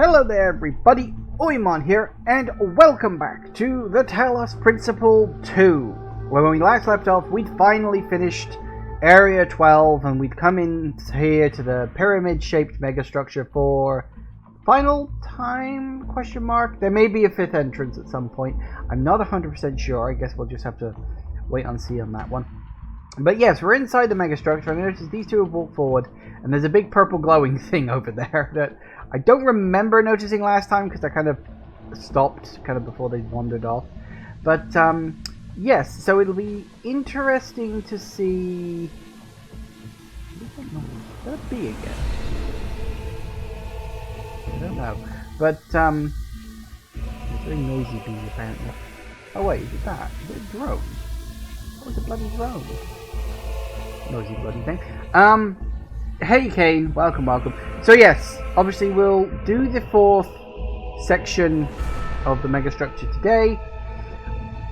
Hello there everybody, Oimon here, and welcome back to the Talos Principle 2. Where when we last left off, we'd finally finished Area 12, and we'd come in here to the pyramid-shaped megastructure for final time, question mark? There may be a fifth entrance at some point. I'm not 100% sure, I guess we'll just have to wait and see on that one. But yes, we're inside the megastructure, and I noticed these two have walked forward, and there's a big purple glowing thing over there that I don't remember noticing last time because I kind of stopped kind of before they wandered off. But yes, so it'll be interesting to see. What will it be again? I don't know. But it's very noisy bee apparently. Oh wait, is it that? Is it a drone? What was a bloody drone? Noisy bloody thing. Hey Kane, welcome. So yes, obviously we'll do the fourth section of the megastructure today.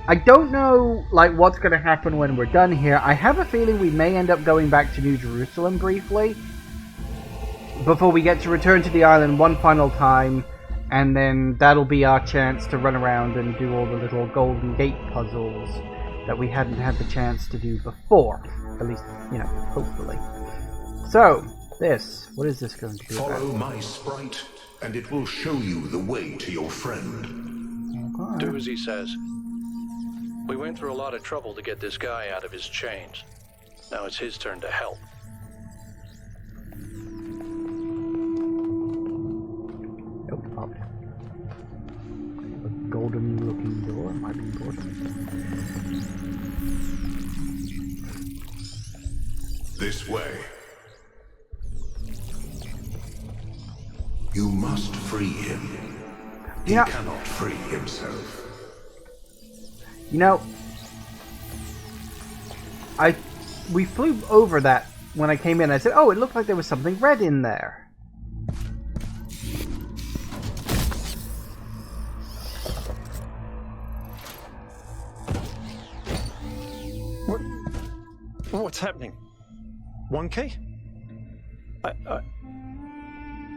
I don't know what's going to happen when we're done here. I have a feeling we may end up going back to New Jerusalem briefly before we get to return to the island one final time, and then that'll be our chance to run around and do all the little Golden Gate puzzles that we hadn't had the chance to do before. At least, you know, hopefully. So, what is this going to be about? Follow my sprite, and it will show you the way to your friend. Okay. Do as he says. We went through a lot of trouble to get this guy out of his chains. Now it's his turn to help. Nope, popped. A golden looking door might be important. This way. You must free him. He cannot free himself. You know, we flew over that when I came in. I said, oh, it looked like there was something red in there. What's happening? 1K?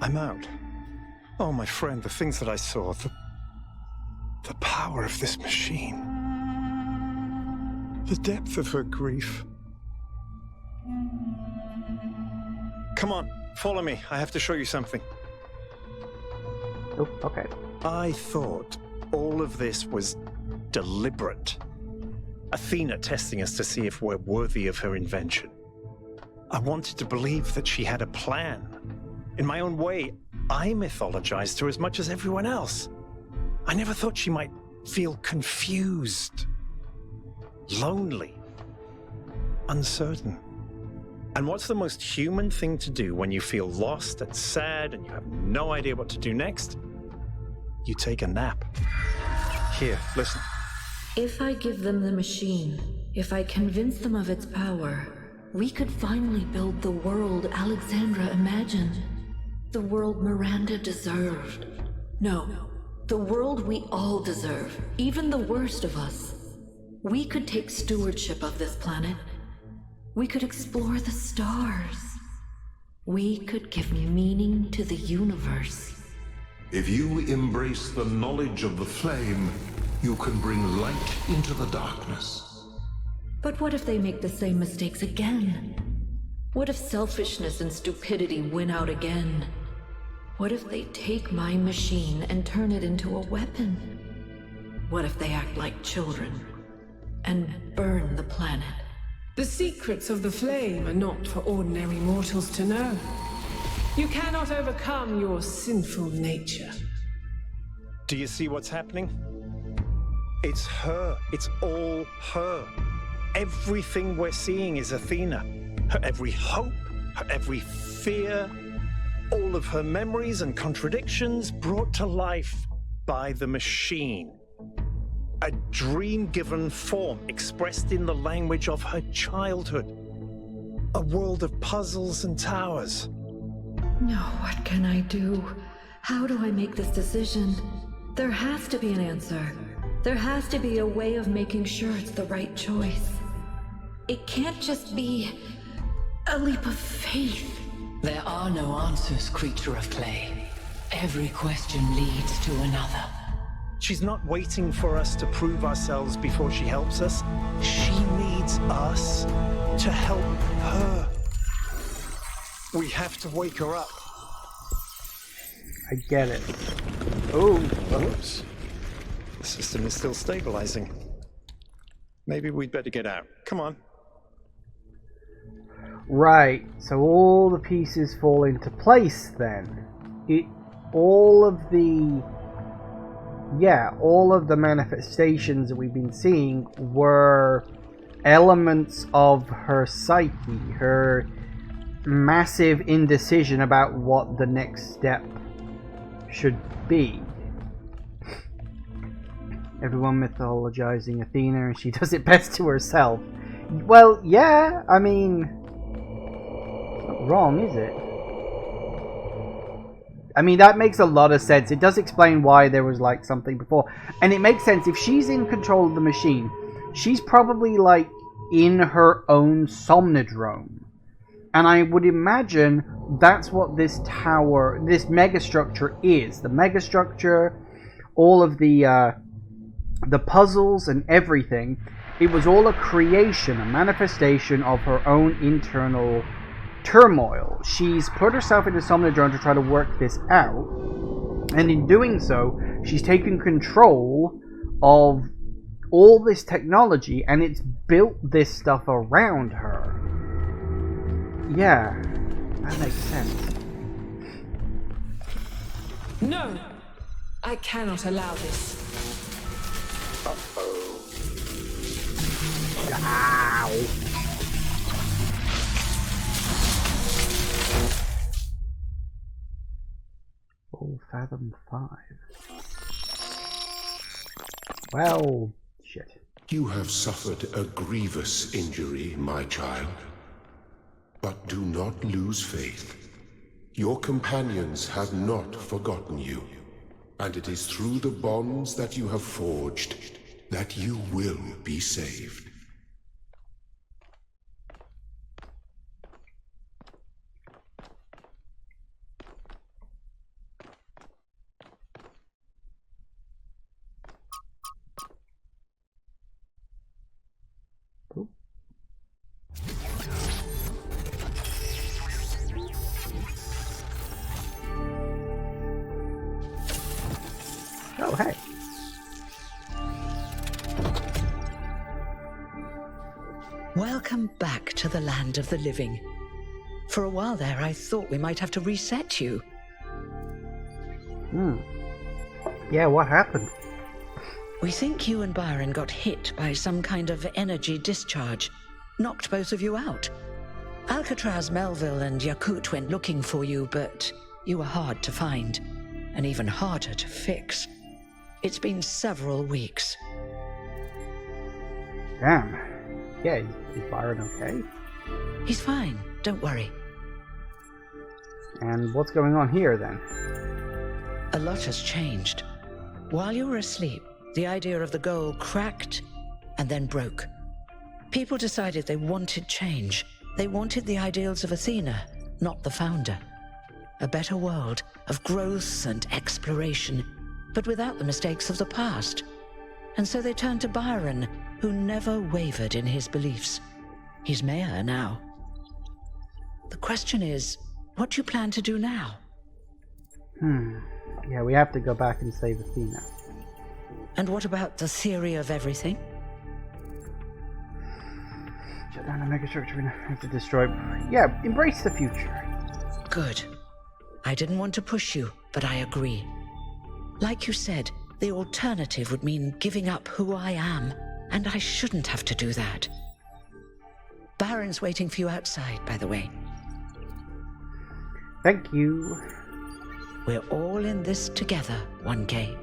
I'm out. Oh, my friend, the things that I saw, the power of this machine, the depth of her grief. Come on, follow me. I have to show you something. Oh, okay. I thought all of this was deliberate. Athena testing us to see if we're worthy of her invention. I wanted to believe that she had a plan. In my own way, I mythologized her as much as everyone else. I never thought she might feel confused, lonely, uncertain. And what's the most human thing to do when you feel lost and sad and you have no idea what to do next? You take a nap. Here, listen. If I give them the machine, if I convince them of its power, we could finally build the world Alexandra imagined. The world Miranda deserved. No, the world we all deserve, even the worst of us. We could take stewardship of this planet. We could explore the stars. We could give meaning to the universe. If you embrace the knowledge of the flame, you can bring light into the darkness. But what if they make the same mistakes again? What if selfishness and stupidity win out again? What if they take my machine and turn it into a weapon? What if they act like children and burn the planet? The secrets of the flame are not for ordinary mortals to know. You cannot overcome your sinful nature. Do you see what's happening? It's her. It's all her. Everything we're seeing is Athena. Her every hope, her every fear, all of her memories and contradictions brought to life by the machine. A dream given form expressed in the language of her childhood. A world of puzzles and towers. No, what can I do? How do I make this decision? There has to be an answer. There has to be a way of making sure it's the right choice. It can't just be a leap of faith. There are no answers, creature of clay. Every question leads to another. She's not waiting for us to prove ourselves before she helps us. She needs us to help her. We have to wake her up. I get it. Oh, Oops. The system is still stabilizing. Maybe we'd better get out. Come on. right. So all the pieces fall into place then. All of the manifestations that we've been seeing were elements of her psyche, her massive indecision about what the next step should be. Everyone mythologizing Athena, and she does it best to herself. Well, yeah, I mean, it's not wrong, is it? I mean, that makes a lot of sense. It does explain why there was, like, something before. And it makes sense. If she's in control of the machine, she's probably, like, in her own somnodrome. And I would imagine that's what this tower, this megastructure is. The megastructure, all of the puzzles and everything, it was all a creation, a manifestation of her own internal turmoil. She's put herself into Somnodrome to try to work this out, and in doing so, she's taken control of all this technology, and it's built this stuff around her. Yeah, that makes sense. No! I cannot allow this. Ow! Oh, Fathom 5. Well, shit. You have suffered a grievous injury, my child. But do not lose faith. Your companions have not forgotten you, and it is through the bonds that you have forged that you will be saved. Oh, hey. Welcome back to the land of the living. For a while there, I thought we might have to reset you. Yeah, what happened? We think you and Byron got hit by some kind of energy discharge. Knocked both of you out. Alcatraz, Melville, and Yakut went looking for you, but you were hard to find, and even harder to fix. It's been several weeks. Damn. Yeah, is Byron okay? He's fine, don't worry. And what's going on here, then? A lot has changed. While you were asleep, the idea of the goal cracked and then broke. People decided they wanted change. They wanted the ideals of Athena, not the founder. A better world of growth and exploration, but without the mistakes of the past. And so they turned to Byron, who never wavered in his beliefs. He's mayor now. The question is, what do you plan to do now? Yeah, we have to go back and save Athena. And what about the theory of everything? Shut down the megastructure and have to destroy... Yeah, embrace the future. Good. I didn't want to push you, but I agree. Like you said, the alternative would mean giving up who I am, and I shouldn't have to do that. Baron's waiting for you outside, by the way. Thank you. We're all in this together, 1K.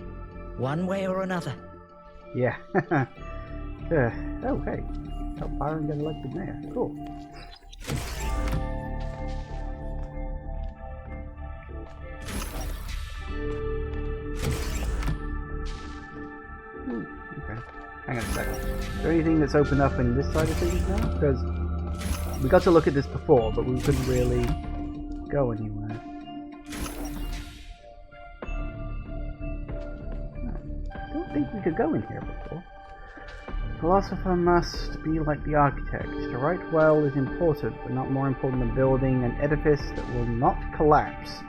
One way or another. Yeah. Oh, hey. Oh, Byron got elected mayor. Cool. Okay. Hang on a second. Is there anything that's opened up in this side of things now? Because we got to look at this before, but we couldn't really go anywhere. think we could go in here before. Philosopher must be like the architect. To write well is important, but not more important than building an edifice that will not collapse.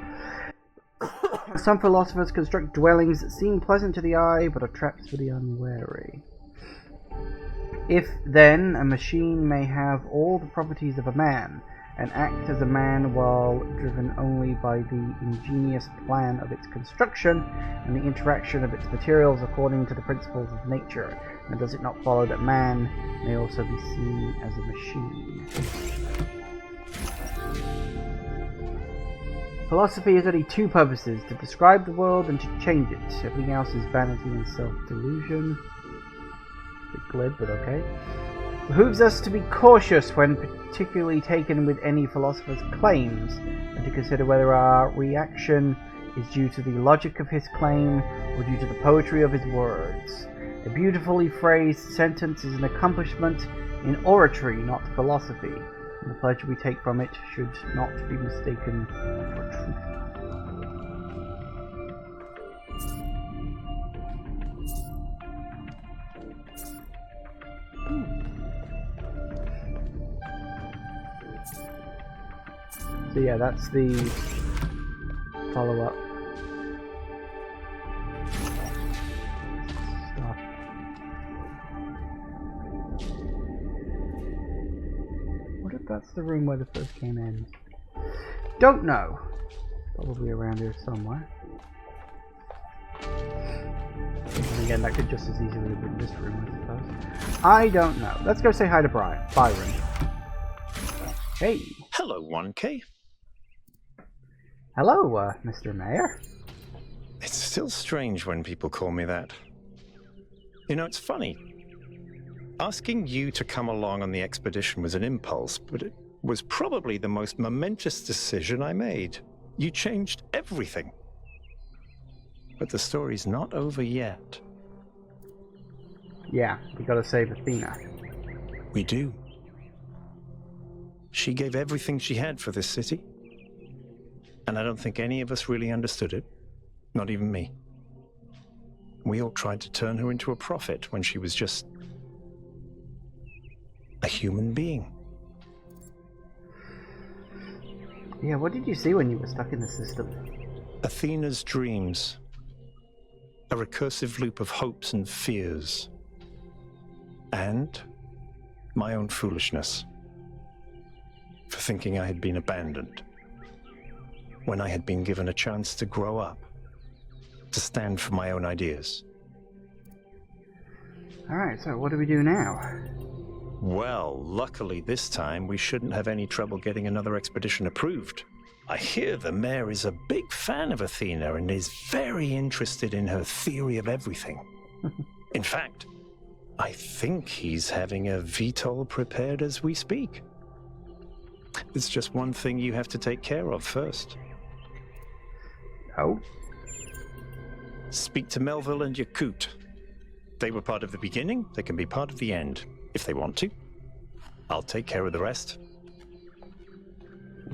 Some philosophers construct dwellings that seem pleasant to the eye, but are traps for the unwary. If, then, a machine may have all the properties of a man, and act as a man while driven only by the ingenious plan of its construction and the interaction of its materials according to the principles of nature, and does it not follow that man may also be seen as a machine? Philosophy has only two purposes: to describe the world and to change it. Everything else is vanity and self-delusion. A bit glib, but okay. Behooves us to be cautious when particularly taken with any philosopher's claims, and to consider whether our reaction is due to the logic of his claim or due to the poetry of his words. A beautifully phrased sentence is an accomplishment in oratory, not philosophy, and the pleasure we take from it should not be mistaken for truth. So yeah, that's the follow-up stuff. What if that's the room where the first game ends? Don't know. Probably around here somewhere. And again, that could just as easily have been this room, I suppose. I don't know. Let's go say hi to Byron. Hey. Hello, 1K. Hello, Mr. Mayor. It's still strange when people call me that. You know, it's funny. Asking you to come along on the expedition was an impulse, but it was probably the most momentous decision I made. You changed everything. But the story's not over yet. Yeah, we gotta save Athena. We do. She gave everything she had for this city. And I don't think any of us really understood it. Not even me. We all tried to turn her into a prophet when she was just a human being. Yeah, what did you see when you were stuck in the system? Athena's dreams. A recursive loop of hopes and fears. And my own foolishness. For thinking I had been abandoned. When I had been given a chance to grow up. To stand for my own ideas. Alright, so what do we do now? Well, luckily this time we shouldn't have any trouble getting another expedition approved. I hear the mayor is a big fan of Athena and is very interested in her theory of everything. In fact, I think he's having a VTOL prepared as we speak. There's just one thing you have to take care of first. Oh? Speak to Melville and Yakut. They were part of the beginning, they can be part of the end, if they want to. I'll take care of the rest.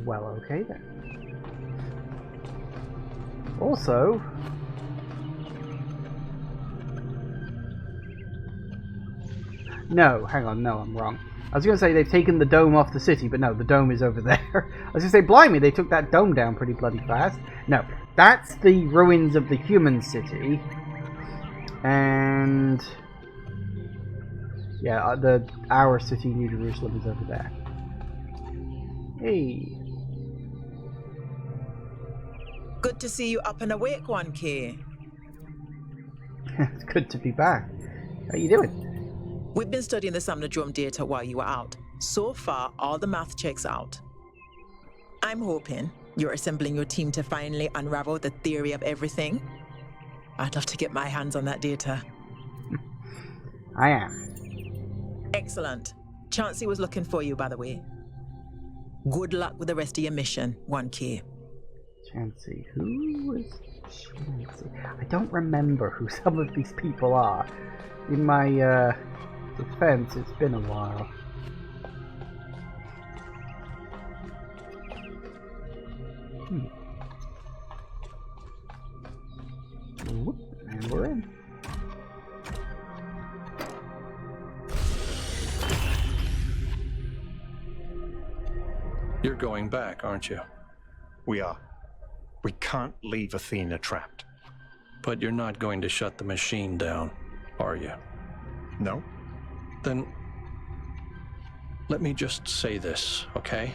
Well, okay then. Also... No, hang on, no, I'm wrong. I was going to say they've taken the dome off the city, but no, the dome is over there. I was going to say, blimey, they took that dome down pretty bloody fast. No, that's the ruins of the human city. And... yeah, our city, New Jerusalem, is over there. Hey. Good to see you up and awake, 1K. It's good to be back. How you doing? We've been studying the Somnodrome data while you were out. So far, all the math checks out. I'm hoping you're assembling your team to finally unravel the theory of everything. I'd love to get my hands on that data. I am. Excellent. Chauncey was looking for you, by the way. Good luck with the rest of your mission, 1K. Chauncey. Who was Chauncey? I don't remember who some of these people are. In my defense, it's been a while. Whoop, and we're in. You're going back, aren't you? We are. We can't leave Athena trapped. But you're not going to shut the machine down, are you? No? Then let me just say this, okay?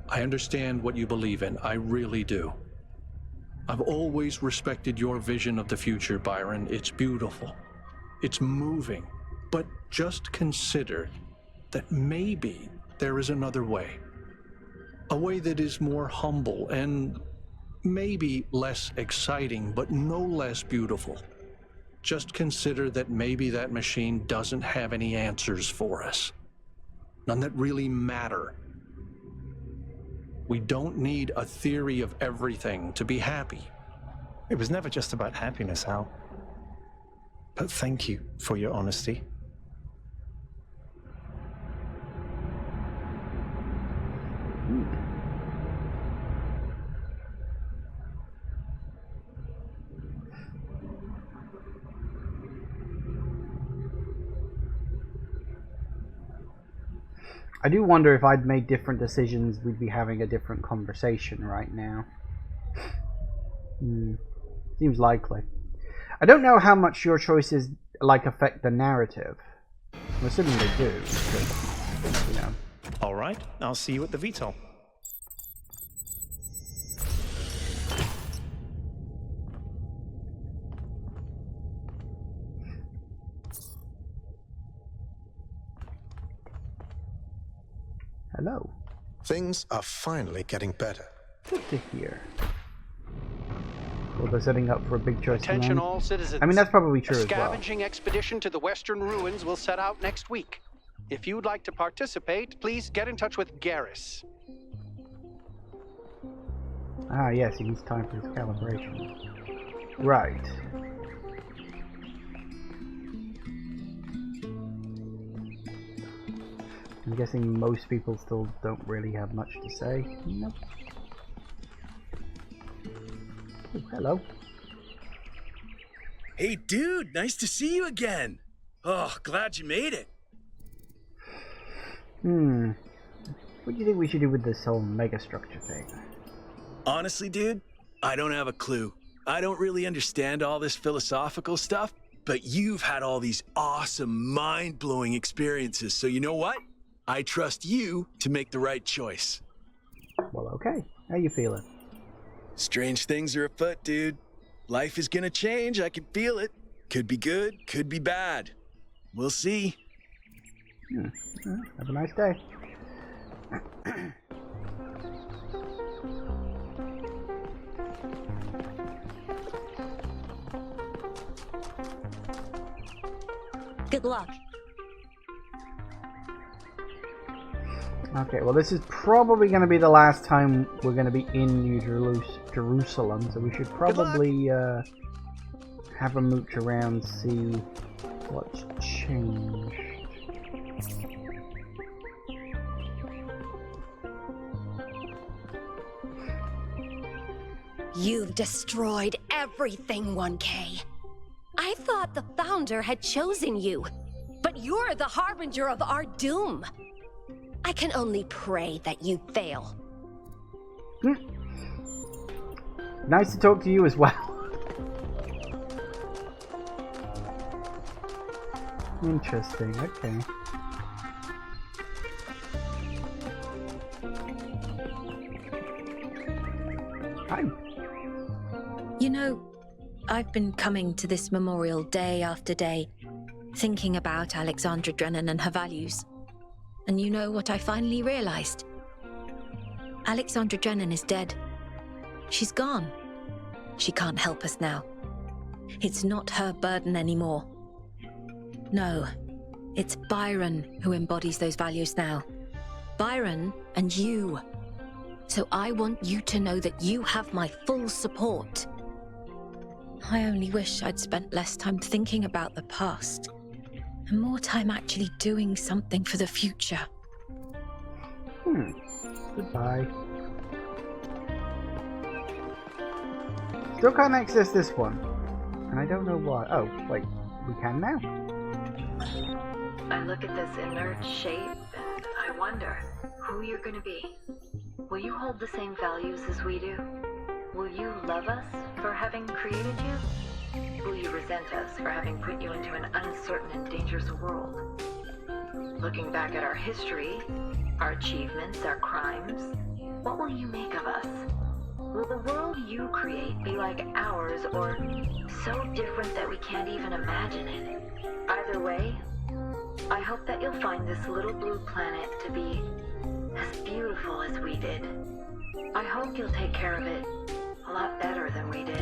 I understand what you believe in. I really do. I've always respected your vision of the future, Byron. It's beautiful. It's moving. But just consider that maybe there is another way. A way that is more humble and maybe less exciting, but no less beautiful. Just consider that maybe that machine doesn't have any answers for us. None that really matter. We don't need a theory of everything to be happy. It was never just about happiness, Hal. But thank you for your honesty. I do wonder if I'd made different decisions, we'd be having a different conversation right now. Seems likely. I don't know how much your choices affect the narrative. I'm assuming they do, because, you know. All right, I'll see you at the VTOL. Hello. Things are finally getting better. Good to hear. Well, they're setting up for a big choice. Attention all citizens. I mean, that's probably true a as well. scavenging expedition to the western ruins will set out next week. If you'd like to participate, please get in touch with Garrus. Ah, yes, he needs time for his calibration. Right. I'm guessing most people still don't really have much to say. Nope. Oh, hello. Hey, dude, nice to see you again. Oh, glad you made it. What do you think we should do with this whole megastructure thing? Honestly, dude, I don't have a clue. I don't really understand all this philosophical stuff, but you've had all these awesome, mind-blowing experiences, so you know what? I trust you to make the right choice. Well, okay. How you feeling? Strange things are afoot, dude. Life is gonna change, I can feel it. Could be good, could be bad. We'll see. Have a nice day. Good luck. Okay, well this is probably going to be the last time we're going to be in New Jerusalem, so we should probably have a mooch around, see what's changed. You've destroyed everything, 1K. I thought the Founder had chosen you, but you're the harbinger of our doom. I can only pray that you fail. Nice to talk to you as well. Interesting, okay. Hi. You know, I've been coming to this memorial day after day, thinking about Alexandra Drennan and her values. And you know what I finally realized? Alexandra Drennan is dead. She's gone. She can't help us now. It's not her burden anymore. No, it's Byron who embodies those values now. Byron and you. So I want you to know that you have my full support. I only wish I'd spent less time thinking about the past and more time actually doing something for the future. Goodbye. Still can't access this one. And I don't know why. Oh, wait. We can now. I look at this inert shape and I wonder, who you're gonna be. Will you hold the same values as we do? Will you love us for having created you? Will you resent us for having put you into an uncertain and dangerous world? Looking back at our history, our achievements, our crimes, what will you make of us? Will the world you create be like ours, or so different that we can't even imagine it? Either way, I hope that you'll find this little blue planet to be as beautiful as we did. I hope you'll take care of it a lot better than we did.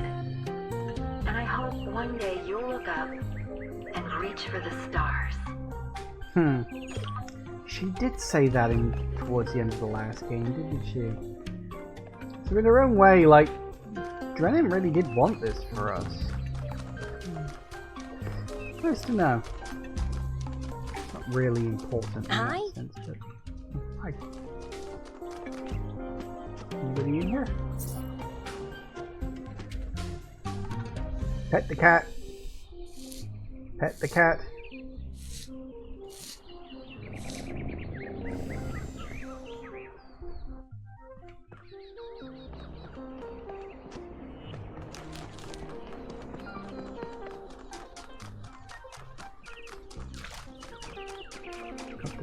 And I hope one day you'll look up and reach for the stars. She did say that towards the end of the last game, didn't she? So in her own way, like, Drennan really did want this for us. Nice to know. It's not really important in that sense, but... Hi. Anybody in here? Pet the cat. Pet the cat.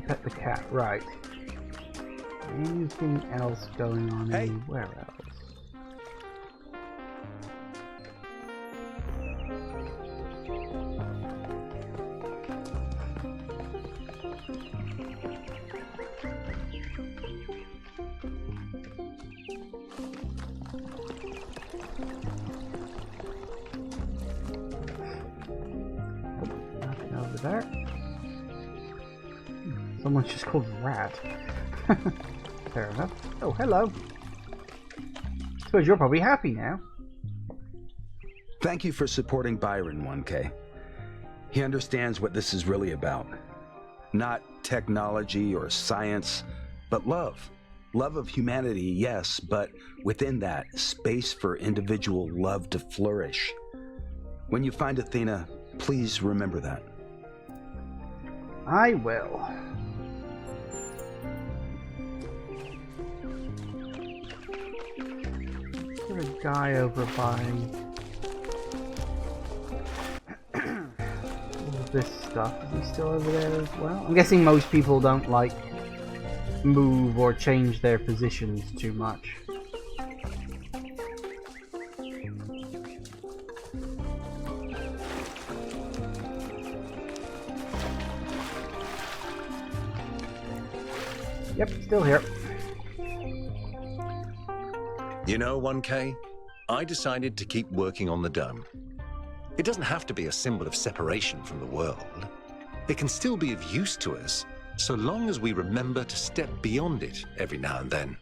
Pet the cat, right. Anything else going on anywhere else? Nothing over there. Someone's just called Rat. Fair enough. Oh, hello. Suppose you're probably happy now. Thank you for supporting Byron, 1K. He understands what this is really about. Not technology or science, but love. Love of humanity, yes, but within that, space for individual love to flourish. When you find Athena, please remember that. I will. There's a guy over by all this stuff. Is he still over there as well? I'm guessing most people don't like move or change their positions too much. Yep, still here. You know, 1K, I decided to keep working on the dome. It doesn't have to be a symbol of separation from the world. It can still be of use to us, so long as we remember to step beyond it every now and then.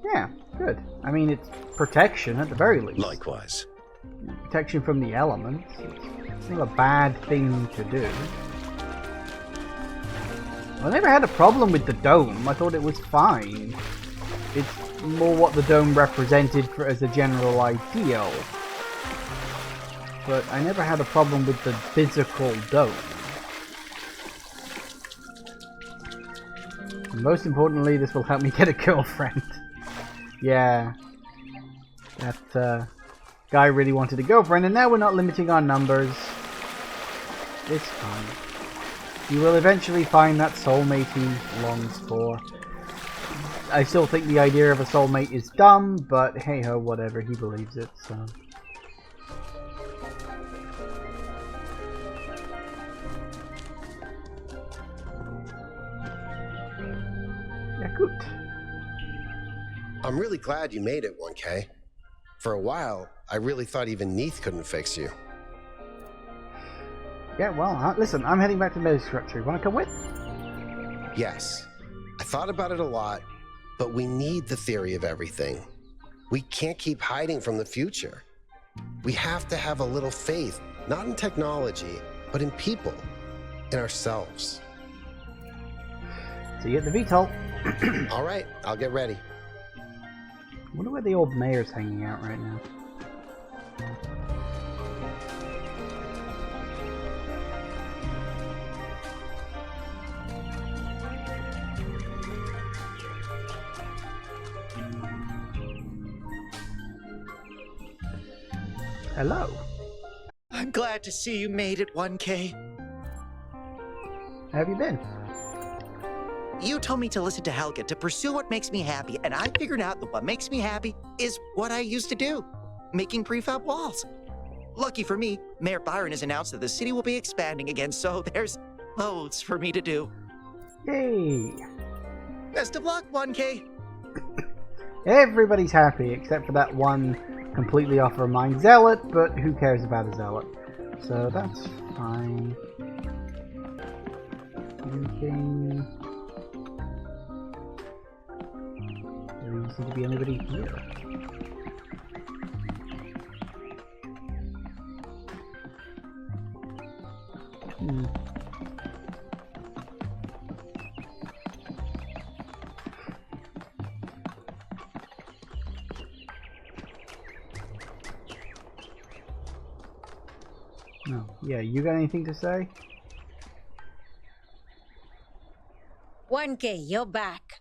Yeah, good. I mean, it's protection at the very least. Likewise. Protection from the elements. It's not a bad thing to do. I never had a problem with the dome. I thought it was fine. It's more what the dome represented as a general ideal. But I never had a problem with the physical dome. And most importantly, this will help me get a girlfriend. Yeah. That guy really wanted a girlfriend, and now we're not limiting our numbers. It's fine. You will eventually find that soulmate he longs for. I still think the idea of a soulmate is dumb, but hey ho, whatever, he believes it, so. Yeah, good. I'm really glad you made it, 1K. For a while, I really thought even Neith couldn't fix you. Yeah, well, listen, I'm heading back to Megastructure. You want to come with? Yes. I thought about it a lot, but we need the theory of everything. We can't keep hiding from the future. We have to have a little faith, not in technology, but in people, in ourselves. See you at the VTOL. All right, I'll get ready. I wonder where the old mayor's hanging out right now. Hello. I'm glad to see you made it, 1K. How have you been? You told me to listen to Helga, to pursue what makes me happy, and I figured out that what makes me happy is what I used to do, making prefab walls. Lucky for me, Mayor Byron has announced that the city will be expanding again, so there's loads for me to do. Yay! Best of luck, 1K. Everybody's happy except for that one completely off our mind zealot, but who cares about a zealot? So that's fine. Anything? There doesn't seem to be anybody here. No. Yeah, you got anything to say? 1K, you're back.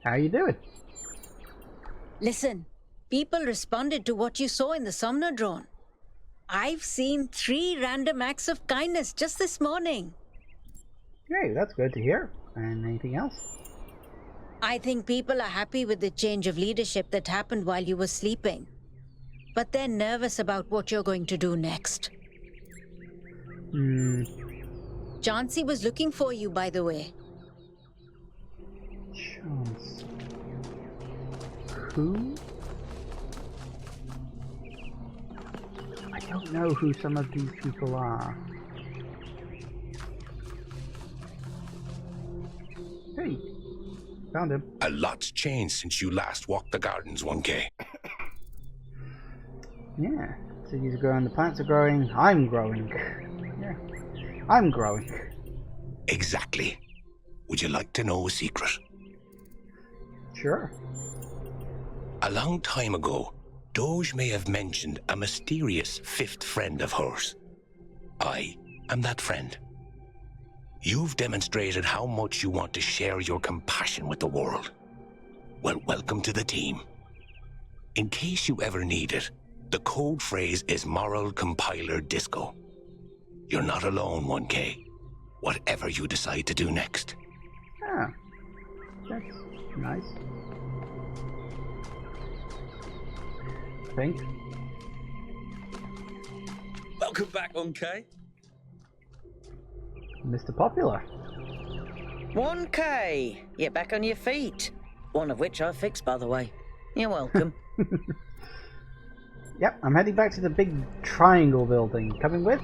How you doing? Listen, people responded to what you saw in the Somnodrome. I've seen 3 random acts of kindness just this morning. Hey, that's good to hear. And anything else? I think people are happy with the change of leadership that happened while you were sleeping. But they're nervous about what you're going to do next. Chauncey was looking for you, by the way. Chauncey. Who? I don't know who some of these people are. Hey, found him. A lot's changed since you last walked the gardens, 1K. Yeah, cities are growing, the plants are growing, I'm growing. Yeah, I'm growing. Exactly. Would you like to know a secret? Sure. A long time ago, Doge may have mentioned a mysterious 5th friend of hers. I am that friend. You've demonstrated how much you want to share your compassion with the world. Well, welcome to the team. In case you ever need it, the code phrase is Moral Compiler Disco. You're not alone, 1K. Whatever you decide to do next. Ah, that's nice. I think. Welcome back, 1K. Mr. Popular. 1K, you're back on your feet. One of which I fixed, by the way. You're welcome. Yep, I'm heading back to the big triangle building. Coming with?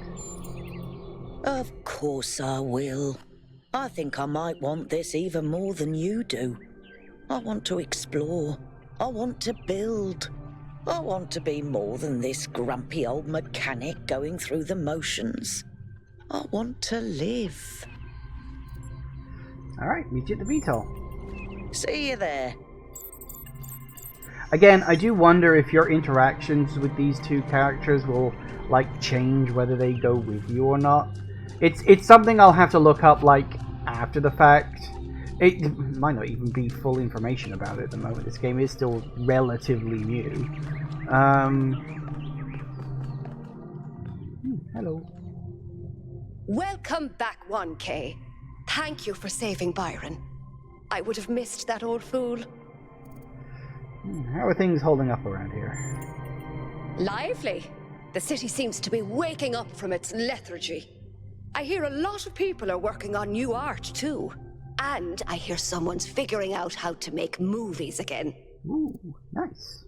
Of course I will. I think I might want this even more than you do. I want to explore. I want to build. I want to be more than this grumpy old mechanic going through the motions. I want to live. Alright, meet you at the VTOL. See you there. Again, I do wonder if your interactions with these two characters will, like, change whether they go with you or not. It's something I'll have to look up, like, after the fact. It might not even be full information about it at the moment. This game is still relatively new. Hello. Welcome back, 1K. Thank you for saving Byron. I would have missed that old fool. How are things holding up around here? Lively. The city seems to be waking up from its lethargy. I hear a lot of people are working on new art, too. And I hear someone's figuring out how to make movies again. Ooh, nice.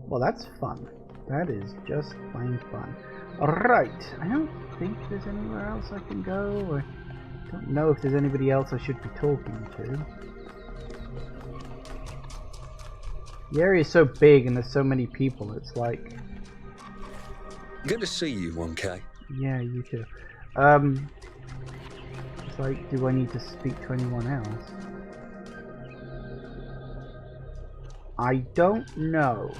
Well, that's fun. That is just plain fun. Alright, I don't think there's anywhere else I can go, or I don't know if there's anybody else I should be talking to. The area is so big and there's so many people, it's like... Good to see you, 1K. Yeah, you too. It's like, do I need to speak to anyone else? I don't know.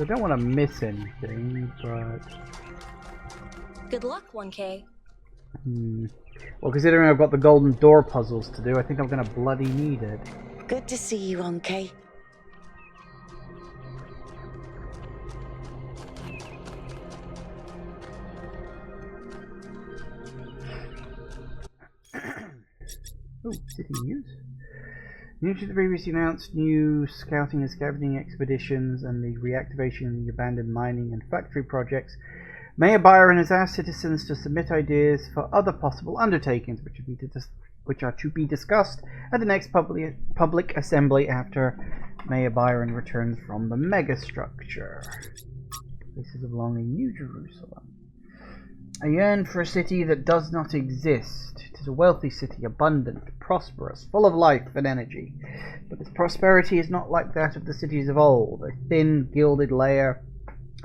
I don't want to miss anything, but... Good luck, 1K. Well, considering I've got the golden door puzzles to do, I think I'm going to bloody need it. Good to see you, Onkei. Oh, city news. New to the previously announced new scouting and scavenging expeditions and the reactivation of the abandoned mining and factory projects, Mayor Byron has asked citizens to submit ideas for other possible undertakings, which are to be discussed at the next public assembly after Mayor Byron returns from the megastructure. Places along in New Jerusalem. I yearn for a city that does not exist. It is a wealthy city, abundant, prosperous, full of life and energy. But its prosperity is not like that of the cities of old, a thin, gilded layer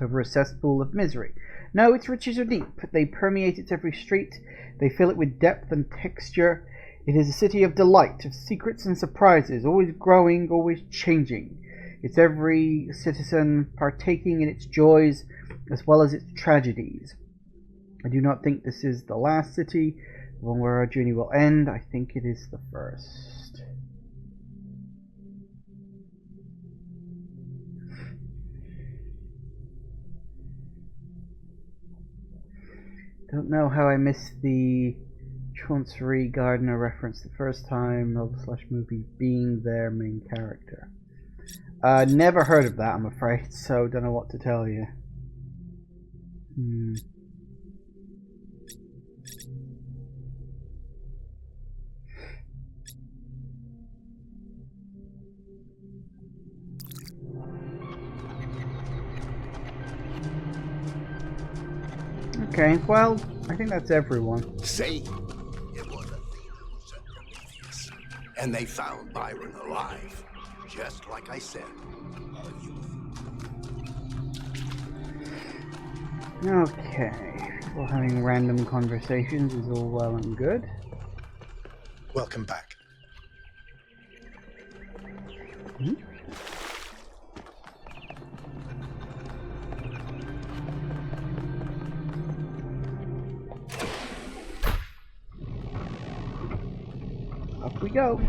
over a cesspool of misery. No, its riches are deep. They permeate its every street. They fill it with depth and texture. It is a city of delight, of secrets and surprises, always growing, always changing. Its every citizen partaking in its joys as well as its tragedies. I do not think this is the last city, the one where our journey will end. I think it is the first. Don't know how I missed the Chauncey Gardner reference the first time, novel/movie being their main character. Never heard of that, I'm afraid, so don't know what to tell you. Okay, well, I think that's everyone. See? It was Athena who sent Prometheus. And they found Byron alive. Just like I said. Okay. Well, having random conversations is all well and good. Welcome back. Hmm? Up we go.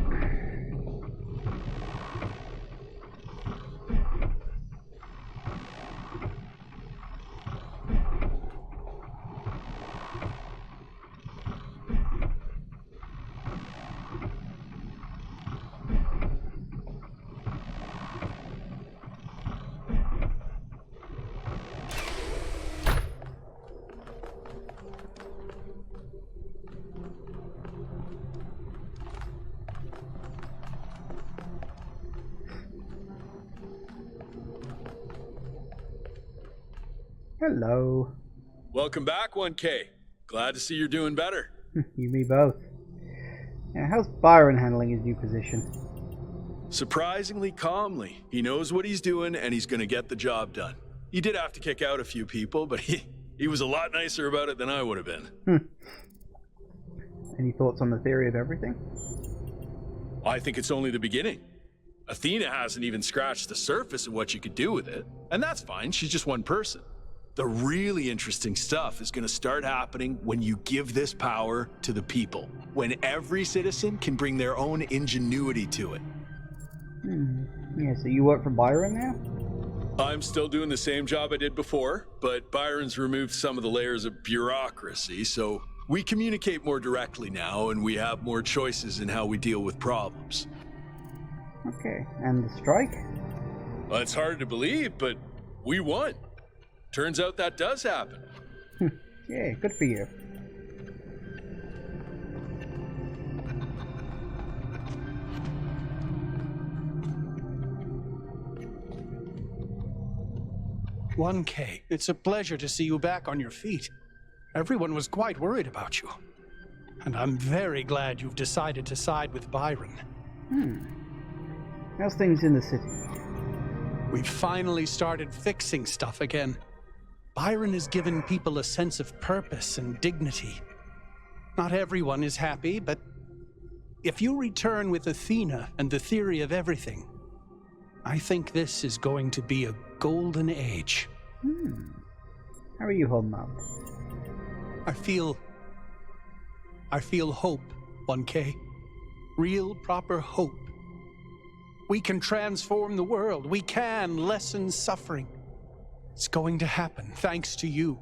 Hello. Welcome back, 1K. Glad to see you're doing better. You, me both. Yeah, how's Byron handling his new position? Surprisingly calmly. He knows what he's doing, and he's gonna get the job done. He did have to kick out a few people, but he was a lot nicer about it than I would have been. Any thoughts on the theory of everything? I think it's only the beginning. Athena hasn't even scratched the surface of what you could do with it, and that's fine, she's just one person. The really interesting stuff is going to start happening when you give this power to the people, when every citizen can bring their own ingenuity to it. Yeah, so you work for Byron now? I'm still doing the same job I did before, but Byron's removed some of the layers of bureaucracy, so we communicate more directly now, and we have more choices in how we deal with problems. Okay, and the strike? Well, it's hard to believe, but we won. Turns out that does happen. Yeah, good for you. "1K, it's a pleasure to see you back on your feet. Everyone was quite worried about you. And I'm very glad you've decided to side with Byron. How's things in the city? We've finally started fixing stuff again. Byron has given people a sense of purpose and dignity. Not everyone is happy, but if you return with Athena and the theory of everything, I think this is going to be a golden age. How are you holding up? I feel I feel hope, 1K. Real, proper hope. We can transform the world. We can lessen suffering. It's going to happen, thanks to you.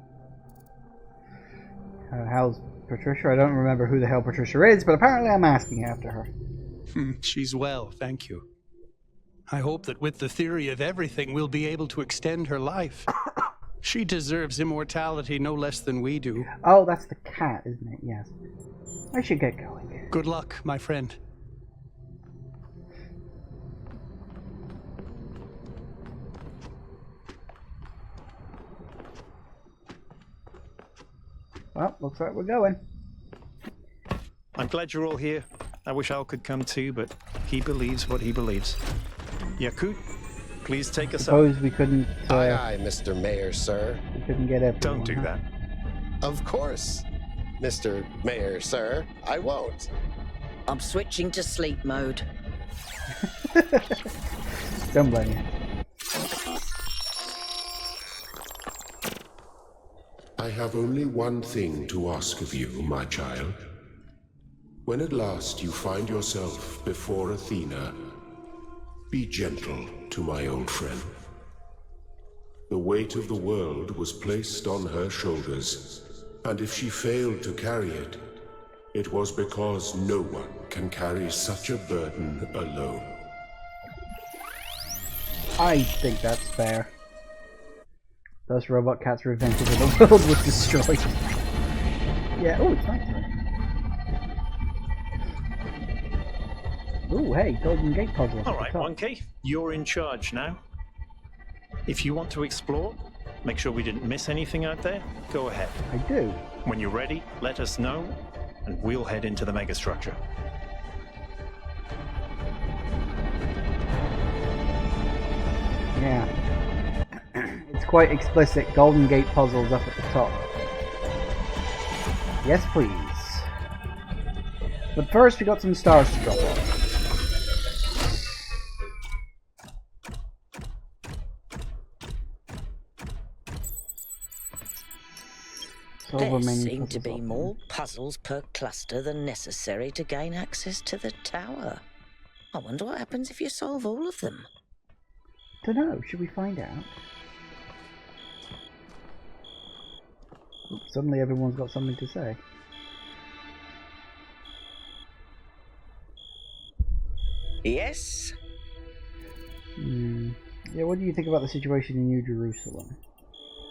How's Patricia? I don't remember who the hell Patricia is, but apparently I'm asking after her. She's well, thank you. I hope that with the theory of everything, we'll be able to extend her life. She deserves immortality no less than we do. Oh, that's the cat, isn't it? Yes. I should get going. Good luck, my friend. Well, looks like we're going. I'm glad you're all here. I wish Al could come too, but he believes what he believes. Yakut, please take us up. Suppose we couldn't... Aye, aye, Mr. Mayor, sir. We couldn't get everyone. Don't do that. Of course, Mr. Mayor, sir. I won't. I'm switching to sleep mode. Don't blame you. I have only one thing to ask of you, my child. When at last you find yourself before Athena, be gentle to my old friend. The weight of the world was placed on her shoulders, and if she failed to carry it, it was because no one can carry such a burden alone. I think that's fair. Those robot cats were invented and the world was destroyed. Yeah, oh, it's nice. Oh, hey, Golden Gate puzzle. Alright, 1K, you're in charge now. If you want to explore, make sure we didn't miss anything out there, go ahead. I do. When you're ready, let us know, and we'll head into the megastructure. Yeah. It's quite explicit. Golden Gate puzzles up at the top. Yes, please. But first, we got some stars to drop off. There seem to be more puzzles per cluster than necessary to gain access to the tower. I wonder what happens if you solve all of them. Dunno, should we find out? Oops, suddenly everyone's got something to say. Yes? Yeah, what do you think about the situation in New Jerusalem?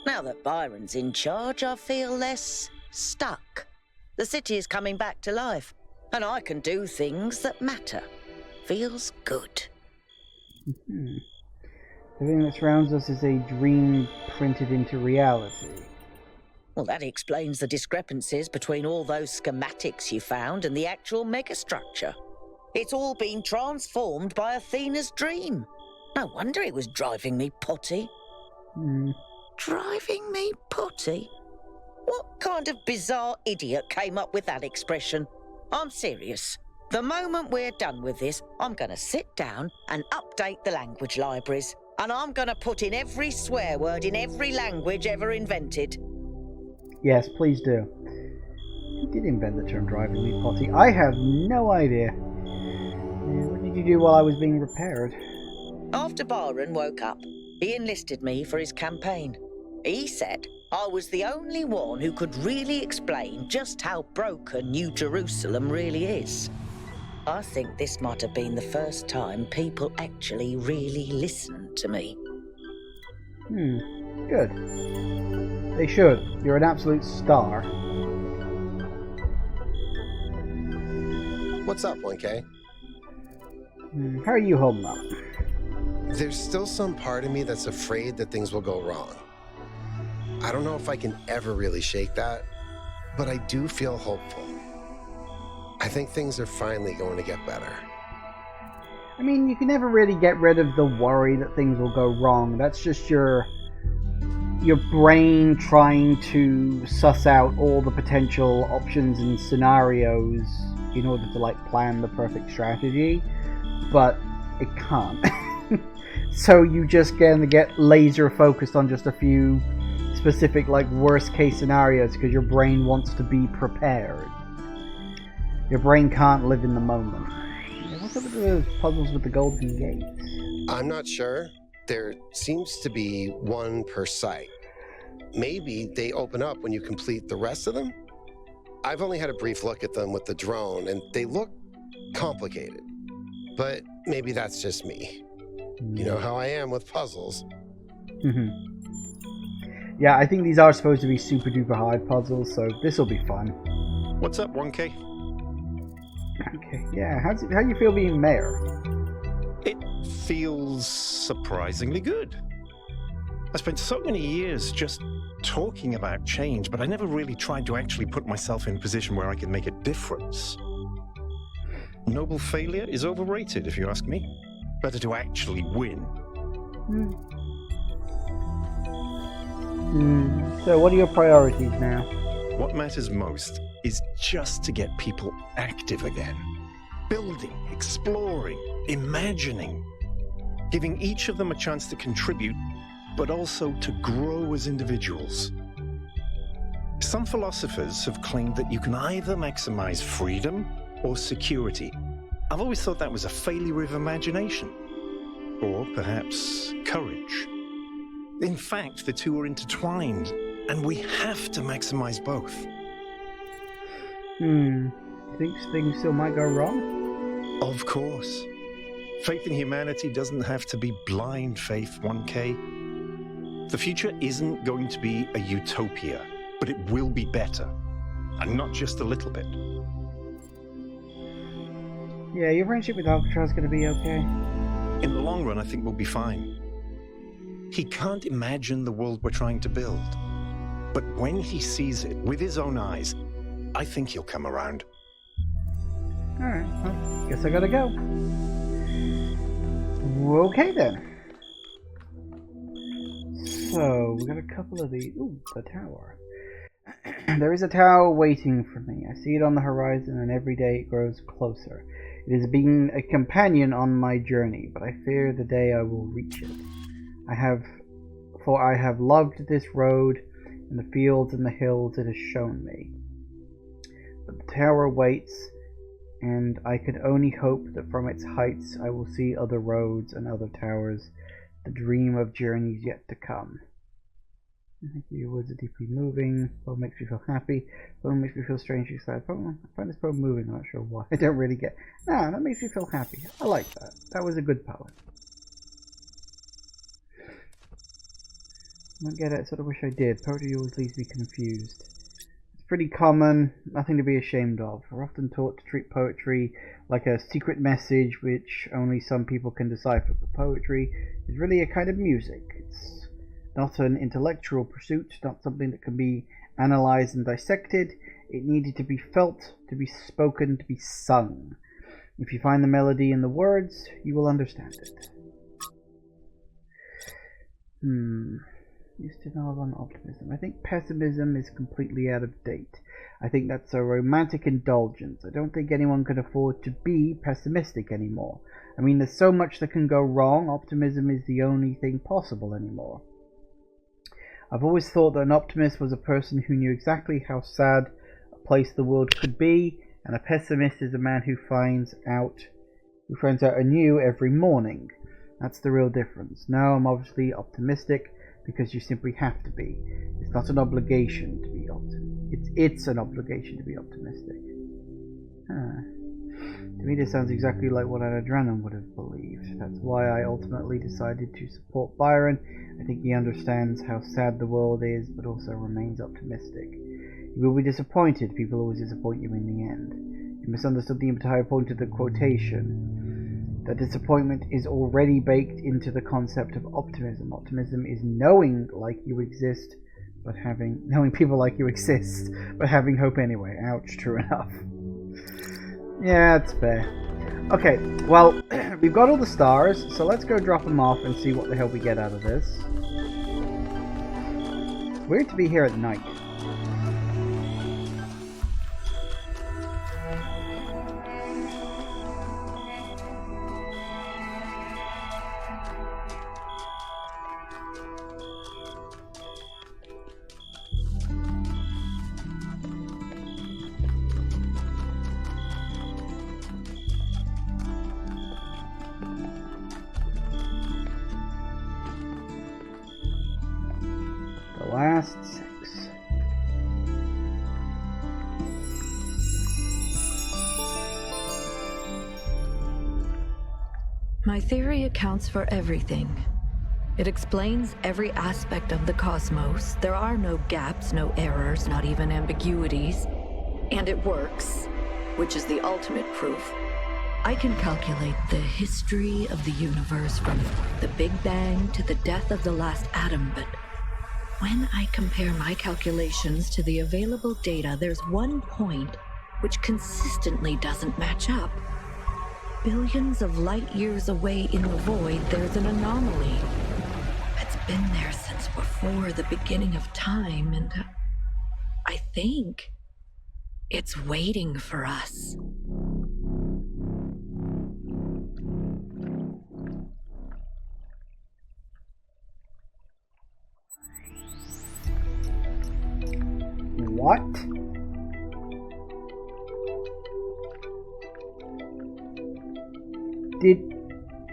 Now that Byron's in charge, I feel less stuck. The city is coming back to life, and I can do things that matter. Feels good. Everything that surrounds us is a dream printed into reality. Well, that explains the discrepancies between all those schematics you found and the actual megastructure. It's all been transformed by Athena's dream. No wonder it was driving me potty. Driving me potty? What kind of bizarre idiot came up with that expression? I'm serious. The moment we're done with this, I'm going to sit down and update the language libraries. And I'm going to put in every swear word in every language ever invented. Yes, please do. Who did invent the term driving me potty? I have no idea. What did you do while I was being repaired? After Byron woke up, he enlisted me for his campaign. He said I was the only one who could really explain just how broken New Jerusalem really is. I think this might have been the first time people actually really listened to me. Good. They should. You're an absolute star. What's up, 1K? How are you holding up? There's still some part of me that's afraid that things will go wrong. I don't know if I can ever really shake that, but I do feel hopeful. I think things are finally going to get better. I mean, you can never really get rid of the worry that things will go wrong. That's just your brain trying to suss out all the potential options and scenarios in order to, like, plan the perfect strategy. But it can't. So you just gonna get laser focused on just a few specific, like, worst case scenarios because your brain wants to be prepared. Your brain can't live in the moment. Yeah, what's up with those puzzles with the golden gates? I'm not sure. There seems to be one per site. Maybe they open up when you complete the rest of them? I've only had a brief look at them with the drone, and they look complicated. But maybe that's just me. You know how I am with puzzles. Yeah, I think these are supposed to be super duper hard puzzles, so this will be fun. What's up, 1K? Okay, yeah, how do you feel being mayor? It feels surprisingly good. I spent so many years just talking about change, but I never really tried to actually put myself in a position where I could make a difference. Noble failure is overrated, if you ask me. Better to actually win. So what are your priorities now? What matters most is just to get people active again. Building, exploring, imagining. Giving each of them a chance to contribute, but also to grow as individuals. Some philosophers have claimed that you can either maximize freedom or security. I've always thought that was a failure of imagination. Or perhaps courage. In fact, the two are intertwined, and we have to maximize both. Think things still might go wrong? Of course. Faith in humanity doesn't have to be blind faith, 1K. The future isn't going to be a utopia, but it will be better. And not just a little bit. Yeah, your friendship with Alcatraz is going to be okay. In the long run, I think we'll be fine. He can't imagine the world we're trying to build. But when he sees it with his own eyes, I think he'll come around. Alright, well, guess I gotta go. Okay then. So, we got a couple of these. Ooh, the tower. There is a tower waiting for me. I see it on the horizon, and every day it grows closer. It has been a companion on my journey, but I fear the day I will reach it. I have loved this road, and the fields and the hills it has shown me. But the tower waits, and I can only hope that from its heights I will see other roads and other towers, the dream of journeys yet to come. Thank you, your words are deeply moving. Poem makes me feel happy. Poem makes me feel strangely sad. I find this poem moving, I'm not sure why. I don't really get. No, that makes me feel happy. I like that. That was a good poem. I don't get it, I sort of wish I did. Poetry always leaves me confused. It's pretty common, nothing to be ashamed of. We're often taught to treat poetry like a secret message which only some people can decipher. But poetry is really a kind of music. It's not an intellectual pursuit, not something that can be analyzed and dissected. It needed to be felt, to be spoken, to be sung. If you find the melody in the words, you will understand it. Used to know about optimism. I think pessimism is completely out of date. I think that's a romantic indulgence. I don't think anyone can afford to be pessimistic anymore. I mean, there's so much that can go wrong. Optimism is the only thing possible anymore. I've always thought that an optimist was a person who knew exactly how sad a place the world could be, and a pessimist is a man who finds out anew every morning. That's the real difference. Now I'm obviously optimistic because you simply have to be. It's not an obligation to be optimistic. It's an obligation to be optimistic. To me this sounds exactly like what an adrenaline would have believed. That's why I ultimately decided to support Byron. I think he understands how sad the world is, but also remains optimistic. You will be disappointed. People always disappoint you in the end. You misunderstood the entire point of the quotation. That disappointment is already baked into the concept of optimism. Optimism is knowing like you exist, but knowing people like you exist, but having hope anyway. Ouch, true enough. Yeah, that's fair. Okay, well, we've got all the stars, so let's go drop them off and see what the hell we get out of this. It's weird to be here at night. last 6. My theory accounts for everything. It explains every aspect of the cosmos. There are no gaps, no errors, not even ambiguities. And it works, which is the ultimate proof. I can calculate the history of the universe from the Big Bang to the death of the last atom, but when I compare my calculations to the available data, there's one point which consistently doesn't match up. Billions of light years away in the void, there's an anomaly. It's been there since before the beginning of time, and I think it's waiting for us. What?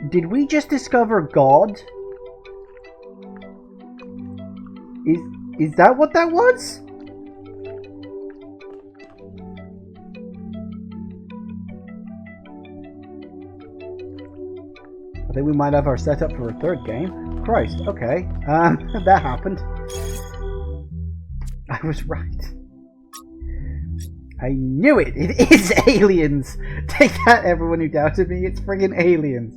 Did we just discover God? Is that what that was? I think we might have our setup for a third game. Christ, okay. That happened. I was right. I knew it! It is aliens! Take that, everyone who doubted me. It's friggin' aliens.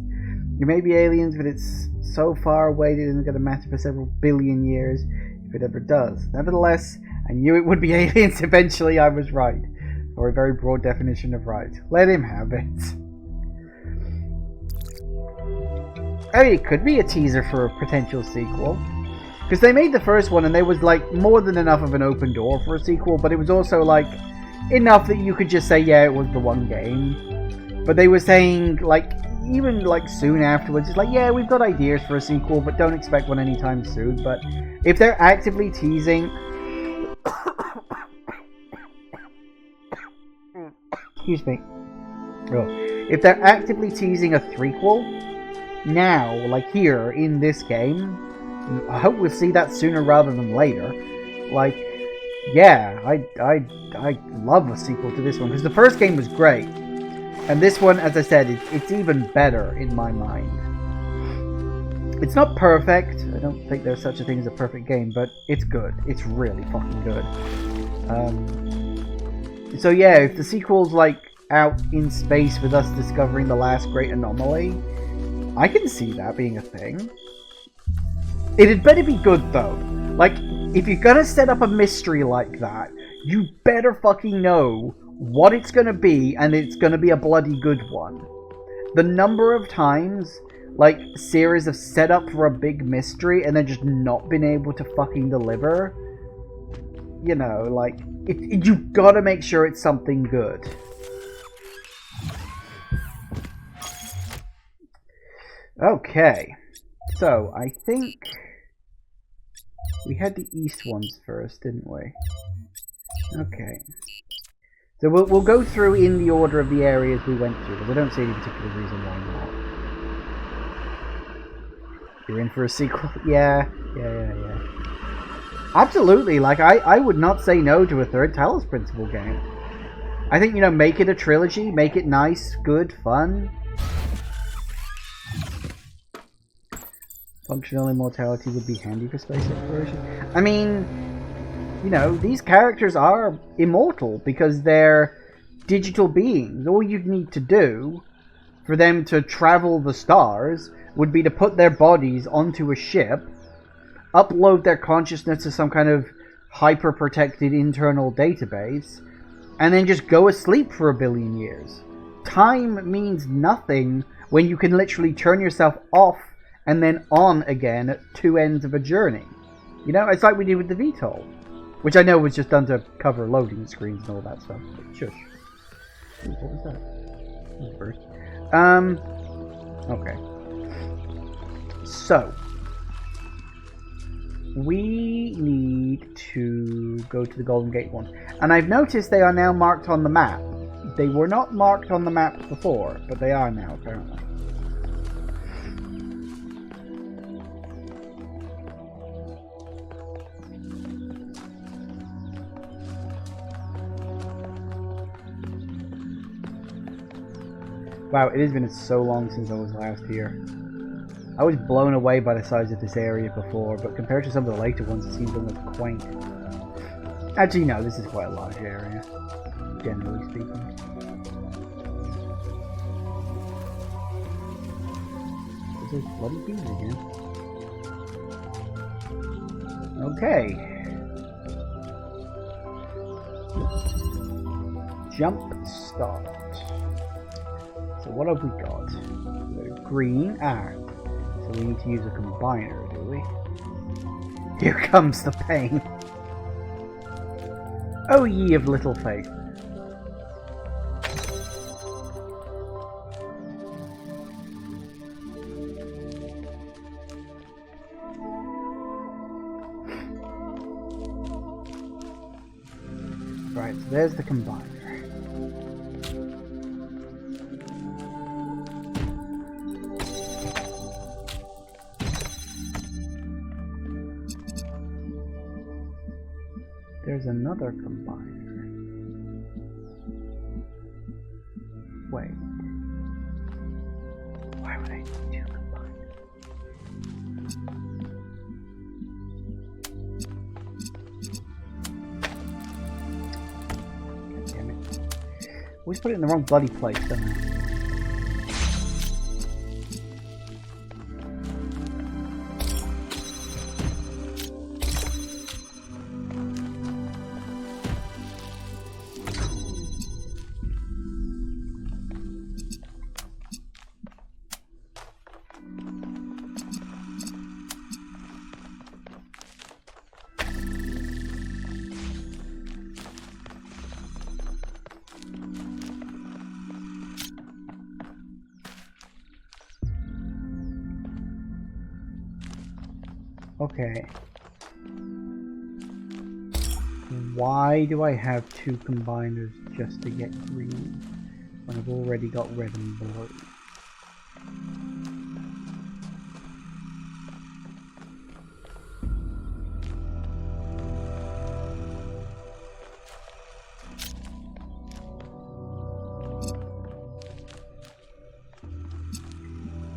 It may be aliens, but it's so far away that it isn't going to matter for several billion years, if it ever does. Nevertheless, I knew it would be aliens. Eventually, I was right. Or a very broad definition of right. Let him have it. I mean, it could be a teaser for a potential sequel. Because they made the first one and there was like more than enough of an open door for a sequel, but it was also like enough that you could just say, yeah, it was the one game. But they were saying, like, even like soon afterwards, it's like, yeah, we've got ideas for a sequel, but don't expect one anytime soon. But if they're actively teasing... Excuse me. Oh. If they're actively teasing a threequel, now, like here, in this game, I hope we'll see that sooner rather than later. Like, yeah, I love a sequel to this one, because the first game was great. And this one, as I said, it's even better in my mind. It's not perfect. I don't think there's such a thing as a perfect game, but it's good. It's really fucking good. So yeah, if the sequel's like out in space with us discovering the last great anomaly, I can see that being a thing. It'd better be good though. Like, if you're gonna set up a mystery like that, you better fucking know what it's gonna be, and it's gonna be a bloody good one. The number of times, like, series have set up for a big mystery and then just not been able to fucking deliver, you know, like, you've gotta make sure it's something good. Okay, so I think we had the east ones first, didn't we? Okay. So we'll go through in the order of the areas we went through, because I don't see any particular reason why not. You're in for a sequel? Yeah. Absolutely, like, I would not say no to a third Talos Principle game. I think, you know, make it a trilogy, make it nice, good, fun. Functional immortality would be handy for space exploration. I mean, you know, these characters are immortal because they're digital beings. All you'd need to do for them to travel the stars would be to put their bodies onto a ship, upload their consciousness to some kind of hyper-protected internal database, and then just go asleep for 1 billion years. Time means nothing when you can literally turn yourself off and then on again at two ends of a journey. You know, it's like we did with the VTOL. Which I know was just done to cover loading screens and all that stuff. But shush. What was that? That was first. Okay. So. We need to go to the Golden Gate one. And I've noticed they are now marked on the map. They were not marked on the map before, but they are now, apparently. Wow, it has been so long since I was last here. I was blown away by the size of this area before, but compared to some of the later ones, it seems almost quaint. Actually, no, this is quite a large area, generally speaking. There's those bloody bees again. Okay. Jump start. So what have we got? We've got green. So we need to use a combiner, do we? Here comes the pain. Oh, ye of little faith. Right, so there's the combiner. There's another combiner. Wait. Why would I need two combiners? God damn it. Always put it in the wrong bloody place, don't I? Okay. Why do I have two combiners just to get green when I've already got red and blue?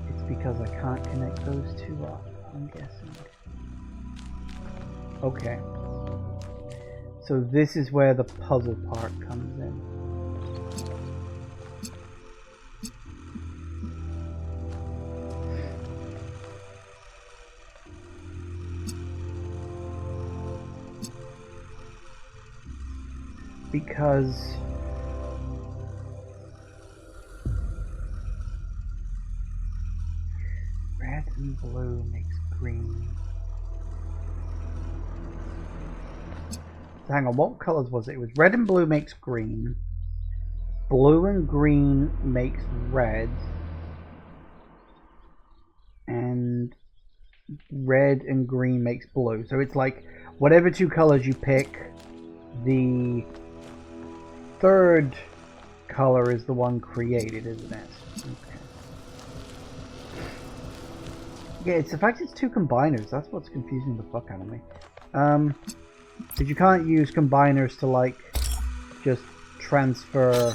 It's because I can't connect those two up, I'm guessing. Okay. So this is where the puzzle part comes in. Because red and blue makes green. Hang on, what colors was it? It was red and blue makes green. Blue and green makes red. And red and green makes blue. So it's like whatever two colors you pick, the third color is the one created, isn't it? Okay. Yeah, it's the fact it's two combiners. That's what's confusing the fuck out of me. Because you can't use combiners to, like, just transfer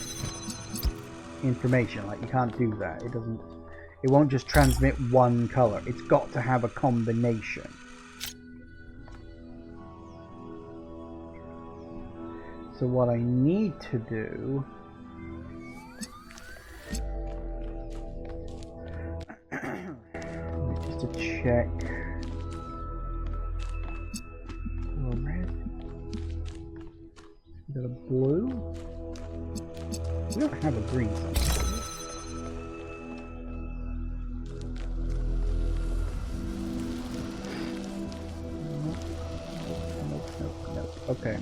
information. Like, you can't do that. It won't just transmit one color. It's got to have a combination. So what I need to do just to check. Got a blue? We don't have a green somewhere. Nope. Okay.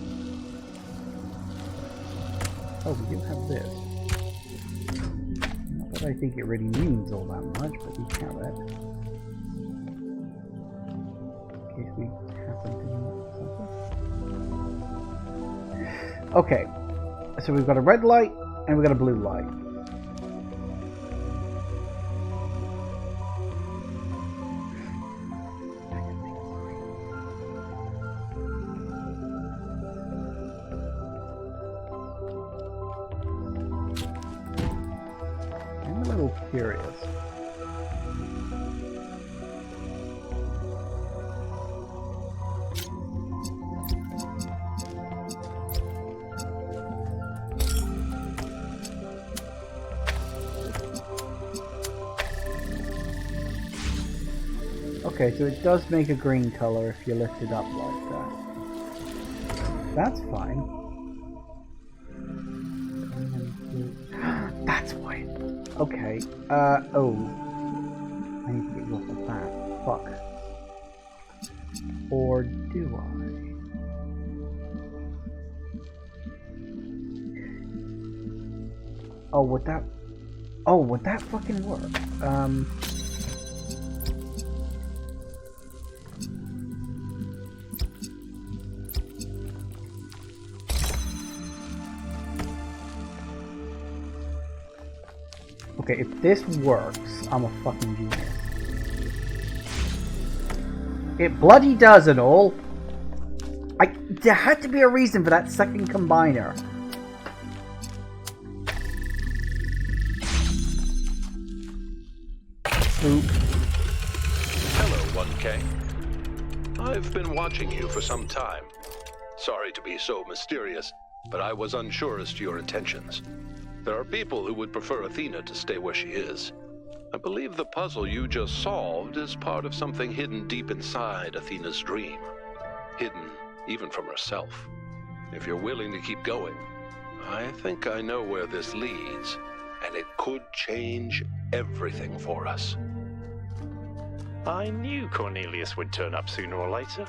Oh, we do have this. Not that I think it really means all that much, but we have it. In case we happen to need something. Okay, so we've got a red light and we've got a blue light. And the curious. Okay, so it does make a green color if you lift it up like that. That's fine. That's why. Okay. Oh. I need to get you off of that. Fuck. Or do I? Oh, would that... Oh, would that fucking work? Okay, if this works, I'm a fucking genius. It bloody does and all. There had to be a reason for that second combiner. Oop. Hello, 1K. I've been watching you for some time. Sorry to be so mysterious, but I was unsure as to your intentions. There are people who would prefer Athena to stay where she is. I believe the puzzle you just solved is part of something hidden deep inside Athena's dream. Hidden even from herself. If you're willing to keep going, I think I know where this leads, and it could change everything for us. I knew Cornelius would turn up sooner or later.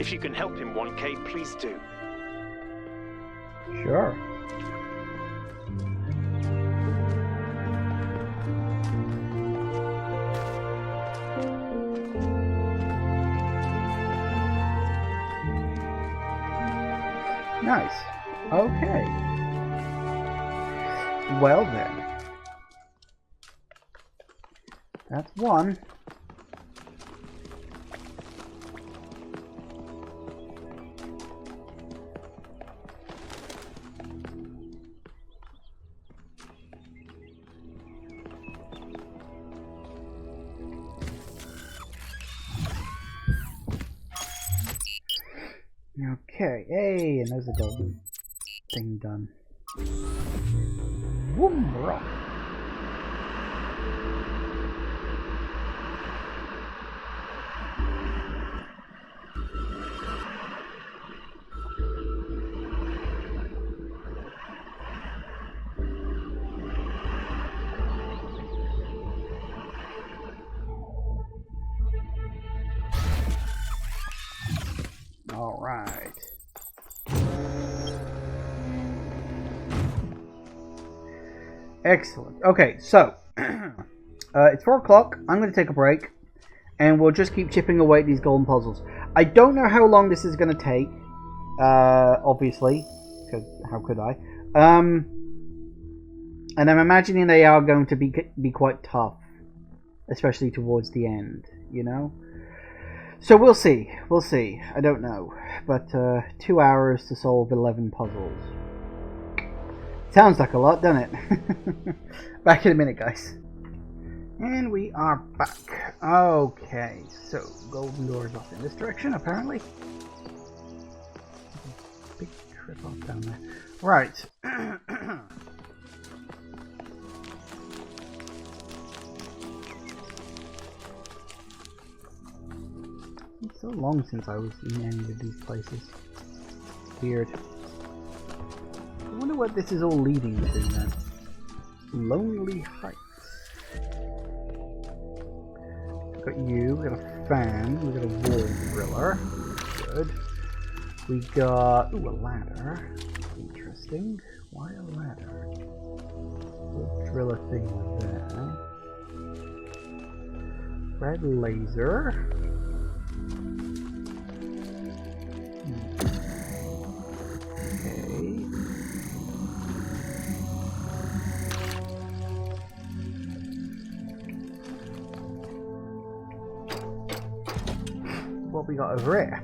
If you can help him, 1K, please do. Sure. Nice. Okay. Well then. That's one. Okay, hey, and there's the golden thing done. Boom, rock. All right. Excellent. Okay, so it's 4 o'clock. I'm going to take a break, and we'll just keep chipping away at these golden puzzles. I don't know how long this is going to take, obviously, because how could I? And I'm imagining they are going to be quite tough, especially towards the end, you know? So we'll see. We'll see. I don't know. But 2 hours to solve 11 puzzles. Sounds like a lot, doesn't it? Back in a minute, guys. And we are back. Okay, so golden doors off in this direction, apparently. Big trip off down there. Right. It's so long since I was in any of these places. Weird. I wonder what this is all leading to then. Lonely Heights. We've got you, we've got a fan, we've got a wall driller. Good. We got... ooh, a ladder. Interesting. Why a ladder? Wall driller thing there. Red laser. What we got over here?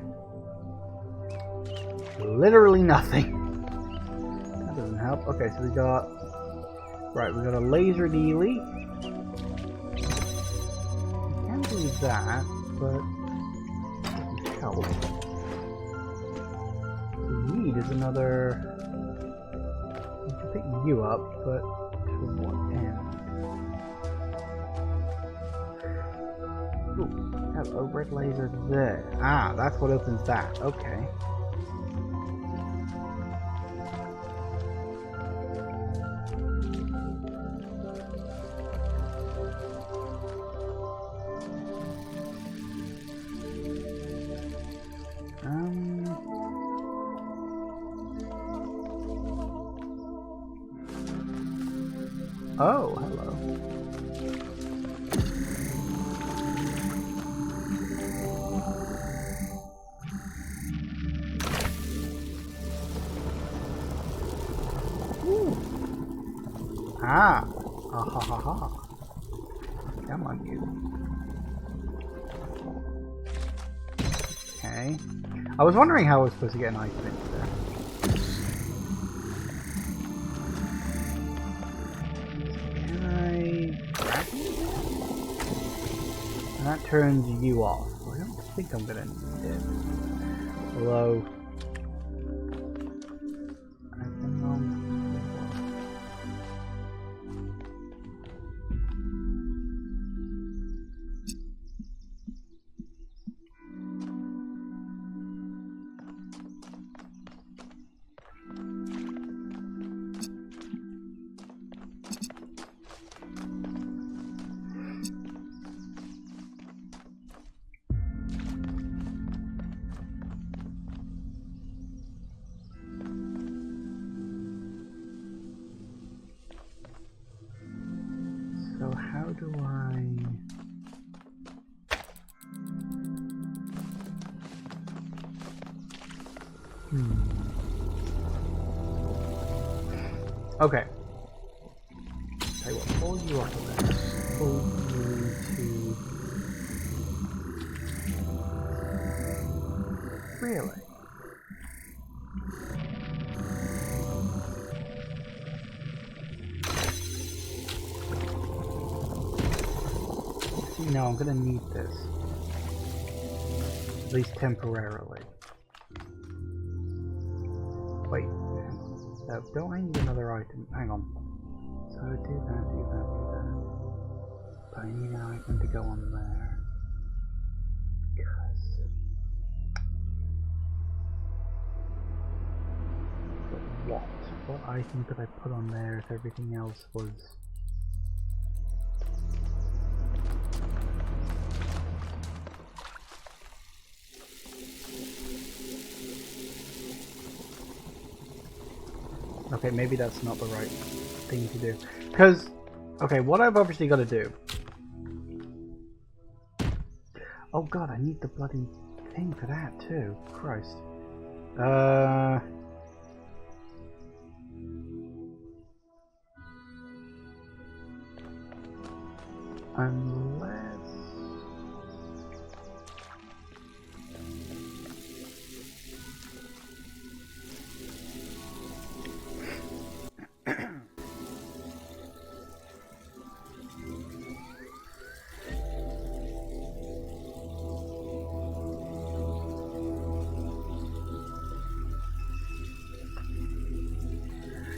Literally nothing. That doesn't help. Okay, so we got... right, we got a laser dealy. that, but it doesn't help. What we need is another... I can pick you up, but to what end? Ooh, hello, red laser there. Ah, that's what opens that. Okay. Oh, hello. Ooh. Ah. Ah ha ha ha. Come on, you. Okay. I was wondering how I was supposed to get an item into there. And that turns you off. I don't think I'm gonna need it. Although... So how do I... Okay. Tell you what, pull you off of there. Pull you to... Really? See, no, I'm gonna need this. At least temporarily. Wait. No, don't I need another item? Hang on. So do that, do that, do that. But I need an item to go on there. Because... But what? What item could I put on there if everything else was... Okay, maybe that's not the right thing to do. Because, okay, what I've obviously got to do... Oh god, I need the bloody thing for that too. Christ. Unless...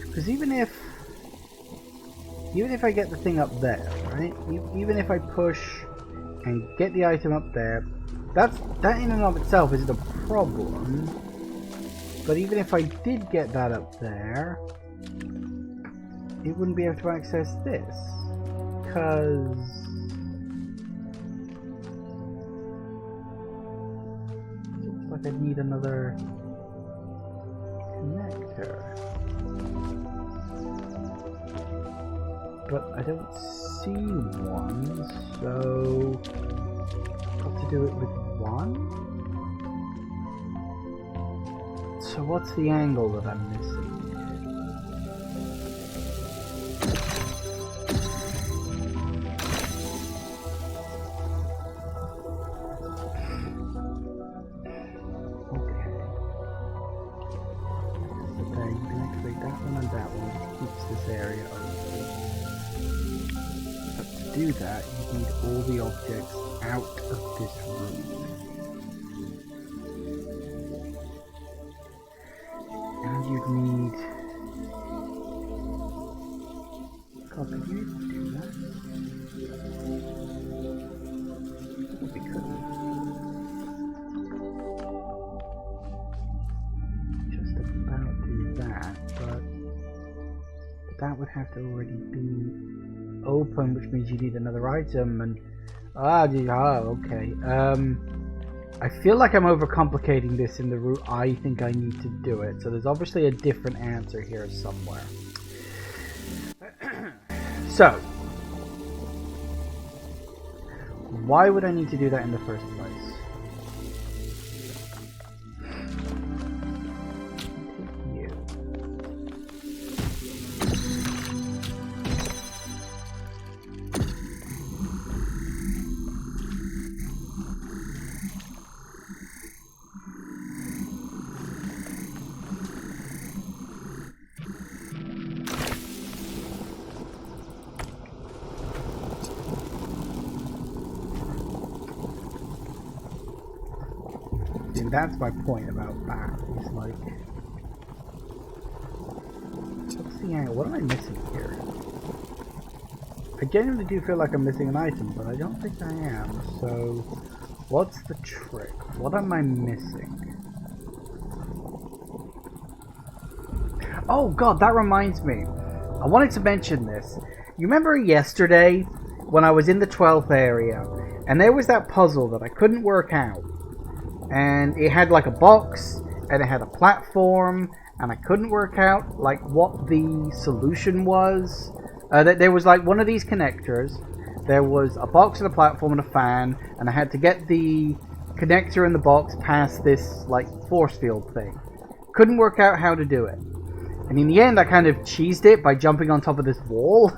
Because even if I get the thing up there, right? Even if I push and get the item up there, that in and of itself isn't a problem. But even if I did get that up there, it wouldn't be able to access this, because it looks like I'd need another connector. But I don't see one, so got to do it with one? So what's the angle that I'm missing? Okay. So there, you can activate that one and that one, which keeps this area open. To do that, you need all the objects out of this room. And you'd need... God, could you even do that? That would be cool. Just about do that, but that would have to already be open, which means you need another item, and okay. I feel like I'm overcomplicating this in the route I think I need to do it, so there's obviously a different answer here somewhere. So, why would I need to do that in the first place? And that's my point about that. It's like, what's the angle? What am I missing here? I genuinely do feel like I'm missing an item, but I don't think I am. So, what's the trick? What am I missing? Oh god, that reminds me. I wanted to mention this. You remember yesterday when I was in the 12th area, and there was that puzzle that I couldn't work out? And it had like a box, and it had a platform, and I couldn't work out like what the solution was. There was like one of these connectors, there was a box and a platform and a fan, and I had to get the connector in the box past this like force field thing. Couldn't work out how to do it. And in the end I kind of cheesed it by jumping on top of this wall.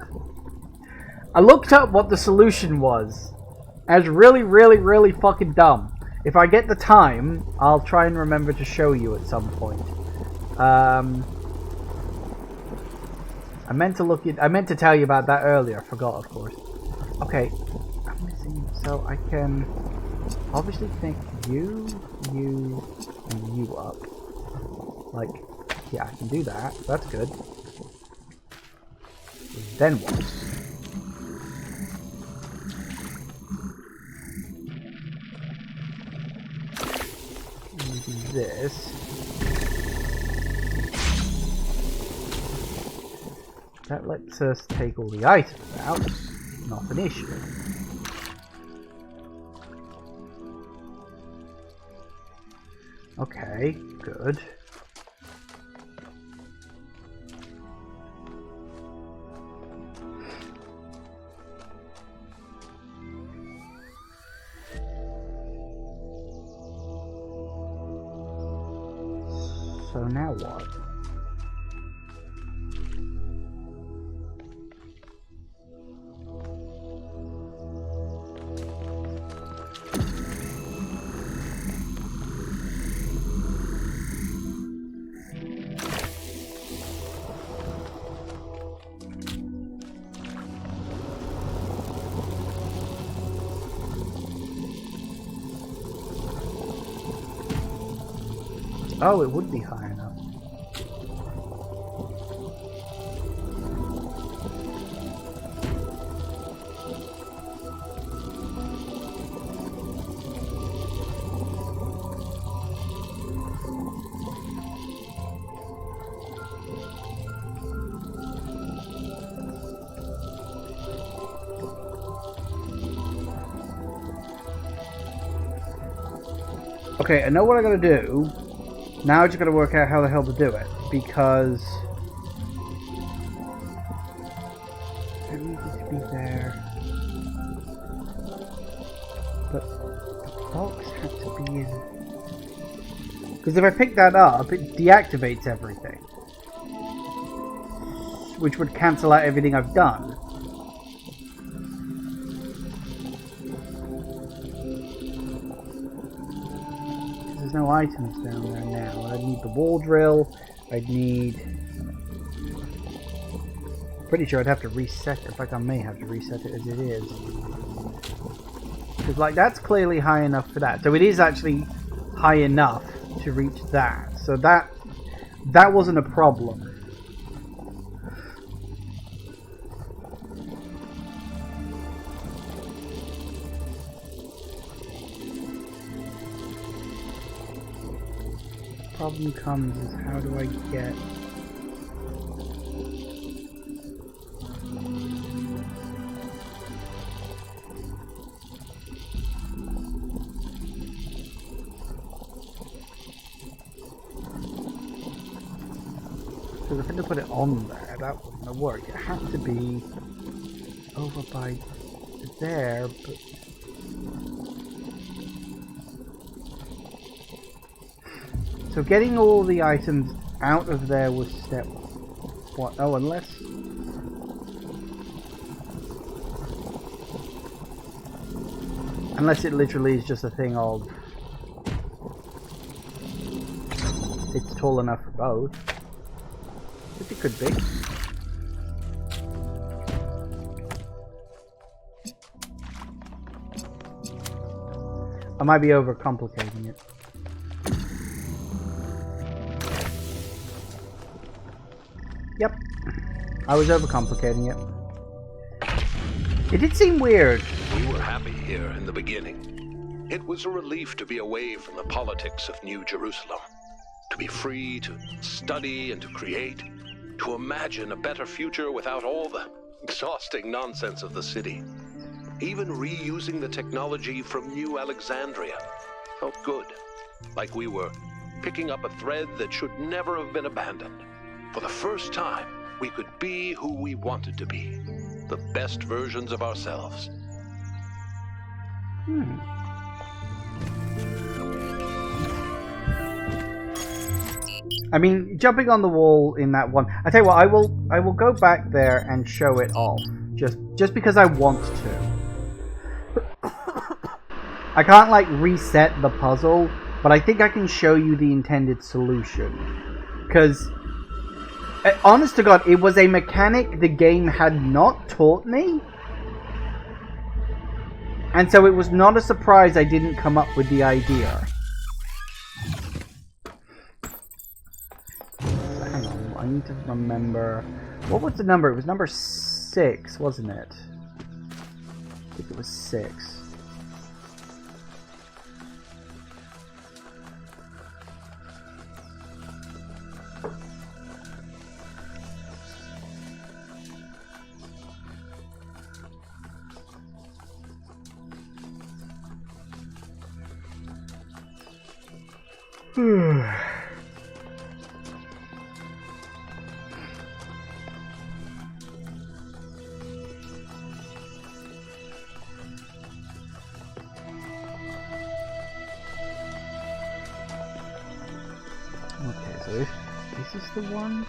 I looked up what the solution was. I was really fucking dumb. If I get the time, I'll try and remember to show you at some point. I meant to tell you about that earlier. I forgot, of course. Okay, I'm missing. So I can obviously pick you, and you up. Like, yeah, I can do that. That's good. Then what? This. That lets us take all the items out. Not an issue. Okay, good. So now what? Oh, it would be high enough. Okay, I know what I gotta do. Now I just gotta work out how the hell to do it, because I need it to be there. But the box had to be in. Because if I pick that up, it deactivates everything, which would cancel out everything I've done. There's no items down there now. I'd need the wall drill. I'd need... Pretty sure I'd have to reset it. In fact, I may have to reset it as it is. Because, like, that's clearly high enough for that. So it is actually high enough to reach that. So that wasn't a problem. Problem comes is, how do I get... Because if I had to put it on there, that wouldn't have worked. It had to be over by there, but... So getting all the items out of there was step one. Oh, unless... Unless it literally is just a thing of... It's tall enough for both. Which it could be. I might be overcomplicating it. Yep. I was overcomplicating it. It did seem weird. We were happy here in the beginning. It was a relief to be away from the politics of New Jerusalem. To be free to study and to create. To imagine a better future without all the exhausting nonsense of the city. Even reusing the technology from New Alexandria felt good. Like we were picking up a thread that should never have been abandoned. For the first time, we could be who we wanted to be. The best versions of ourselves. I mean, jumping on the wall in that one. I tell you what, I will go back there and show it off. Just because I want to. I can't like reset the puzzle, but I think I can show you the intended solution. Because, honest to God, it was a mechanic the game had not taught me. And so it was not a surprise I didn't come up with the idea. So hang on, I need to remember... What was the number? It was number 6, wasn't it? I think it was 6. Okay, so if this is the one?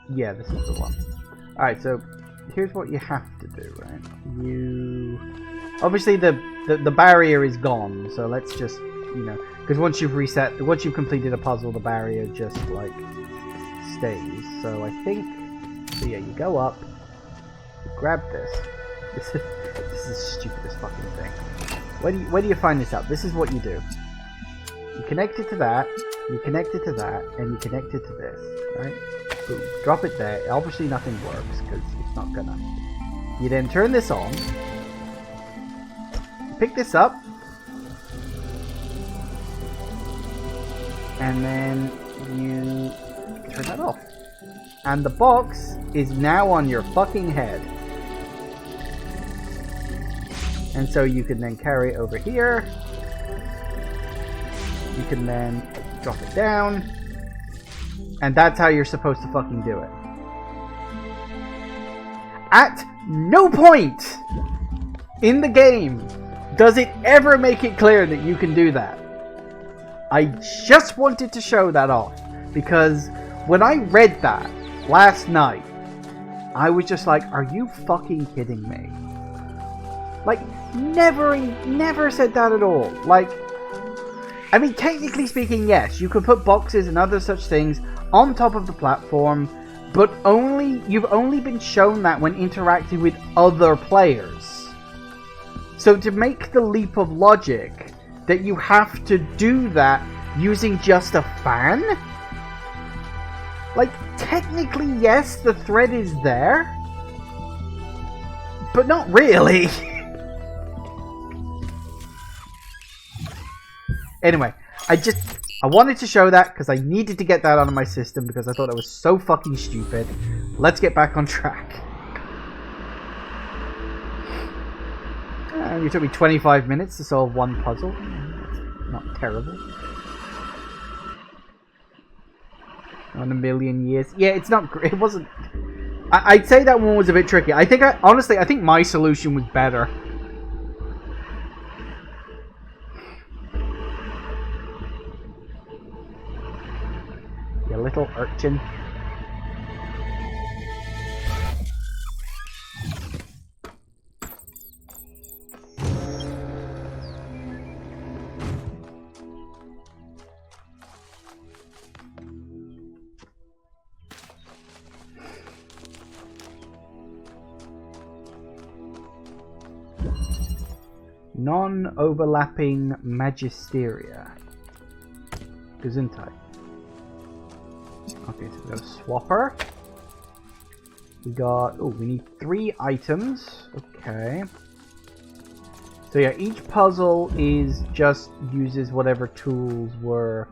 Yeah, this is the one. Alright, so here's what you have to do, right? You... Obviously the barrier is gone, so let's just, you know... Because once you've completed a puzzle, the barrier just, like, stays. So I think... So yeah, you go up, you grab this. This is the stupidest fucking thing. Where do you find this out? This is what you do. You connect it to that, you connect it to that, and you connect it to this, right? Boom. Drop it there. Obviously nothing works, because it's not gonna. You then turn this on, pick this up, and then you turn that off. And the box is now on your fucking head. And so you can then carry it over here. You can then drop it down. And that's how you're supposed to fucking do it. At no point in the game does it ever make it clear that you can do that. I just wanted to show that off. Because when I read that last night, I was just like, are you fucking kidding me? Like, never said that at all. Like, I mean, technically speaking, yes, you could put boxes and other such things on top of the platform, but you've only been shown that when interacting with other players. So to make the leap of logic that you have to do that using just a fan? Like, technically, yes, the thread is there, but not really. Anyway, I wanted to show that because I needed to get that out of my system because I thought it was so fucking stupid. Let's get back on track. It took me 25 minutes to solve one puzzle. Not terrible. 1 million years. Yeah, it's not great. It wasn't... I'd say that one was a bit tricky. Honestly, I think my solution was better. You little urchin. Non-overlapping magisteria. Gesundheit. Okay, so we got a swapper. We got... Oh, we need 3 items. Okay. So yeah, each puzzle just uses whatever tools were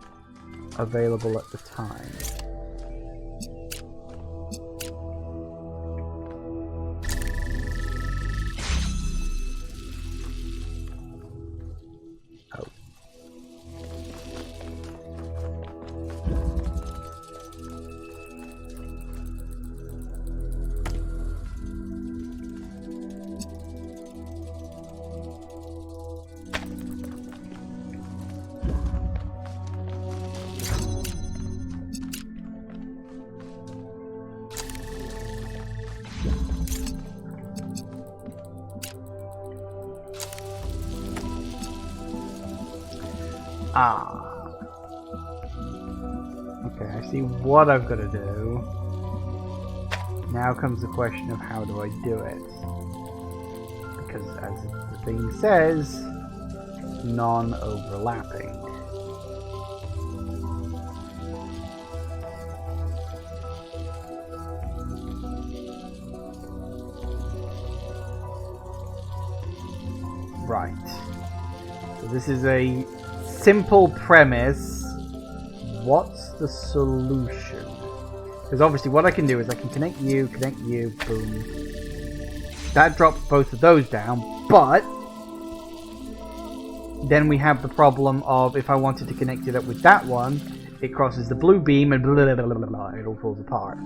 available at the time. Okay, I see what I've got to do. Now comes the question of how do I do it? Because as the thing says, non-overlapping. Right. So this is a simple premise. What's the solution? Because obviously what I can do is I can connect you, boom. That drops both of those down, but then we have the problem of if I wanted to connect it up with that one, it crosses the blue beam and blah, blah, blah, blah, blah, it all falls apart.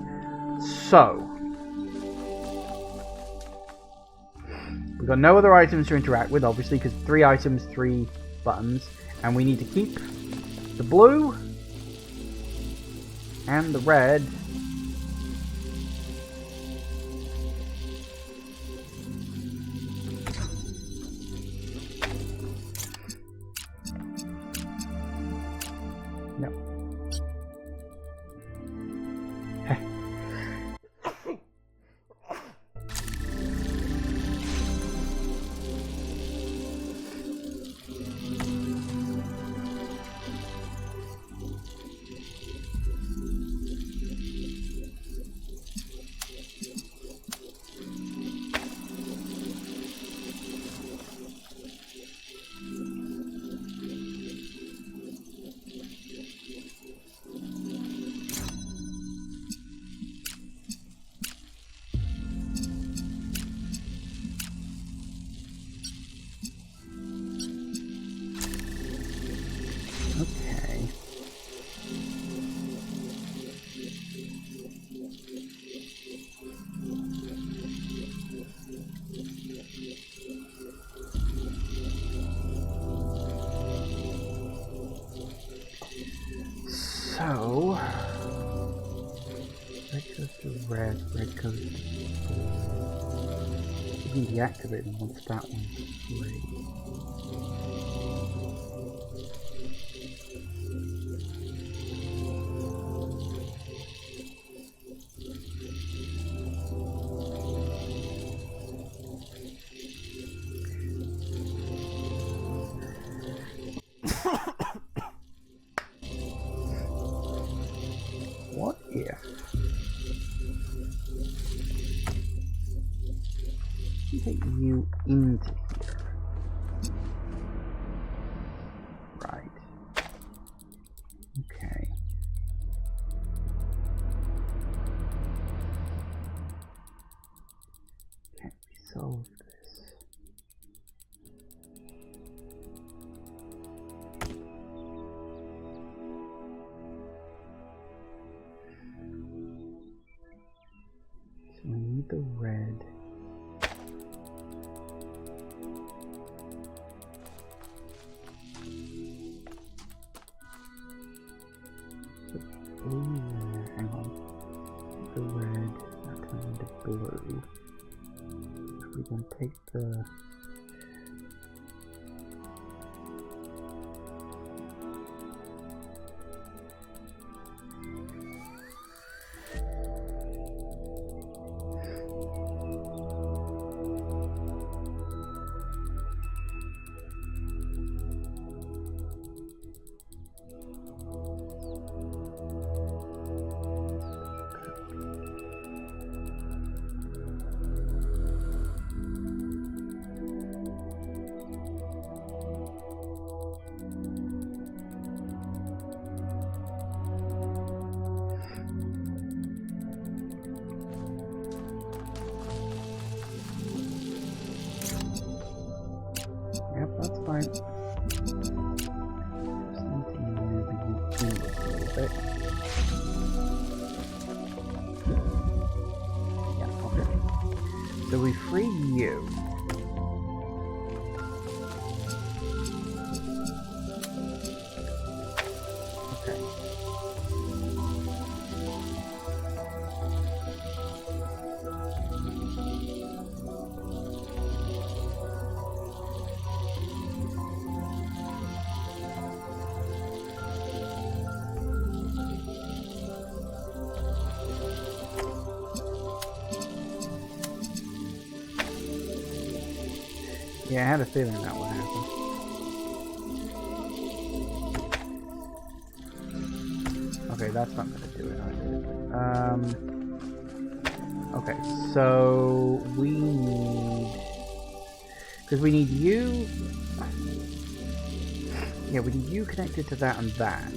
So, we've got no other items to interact with, obviously, because 3 items, 3 buttons, and we need to keep the blue and the red. No. Okay. So, red goes to red, red goes to blue. We can deactivate them once that one's ready. Take you into here. Right. Okay. Can't we solve this? So we need the red. Blue there, hang on. The red, that turns into blue. We can take the... Yep, that's fine. Just need to move you in a little bit. Yeah, okay. So we free you. Okay. Yeah, I had a feeling that would happen. Okay, that's not going to do it either. Okay, so we need... Because we need you... Yeah, we need you connected to that and that.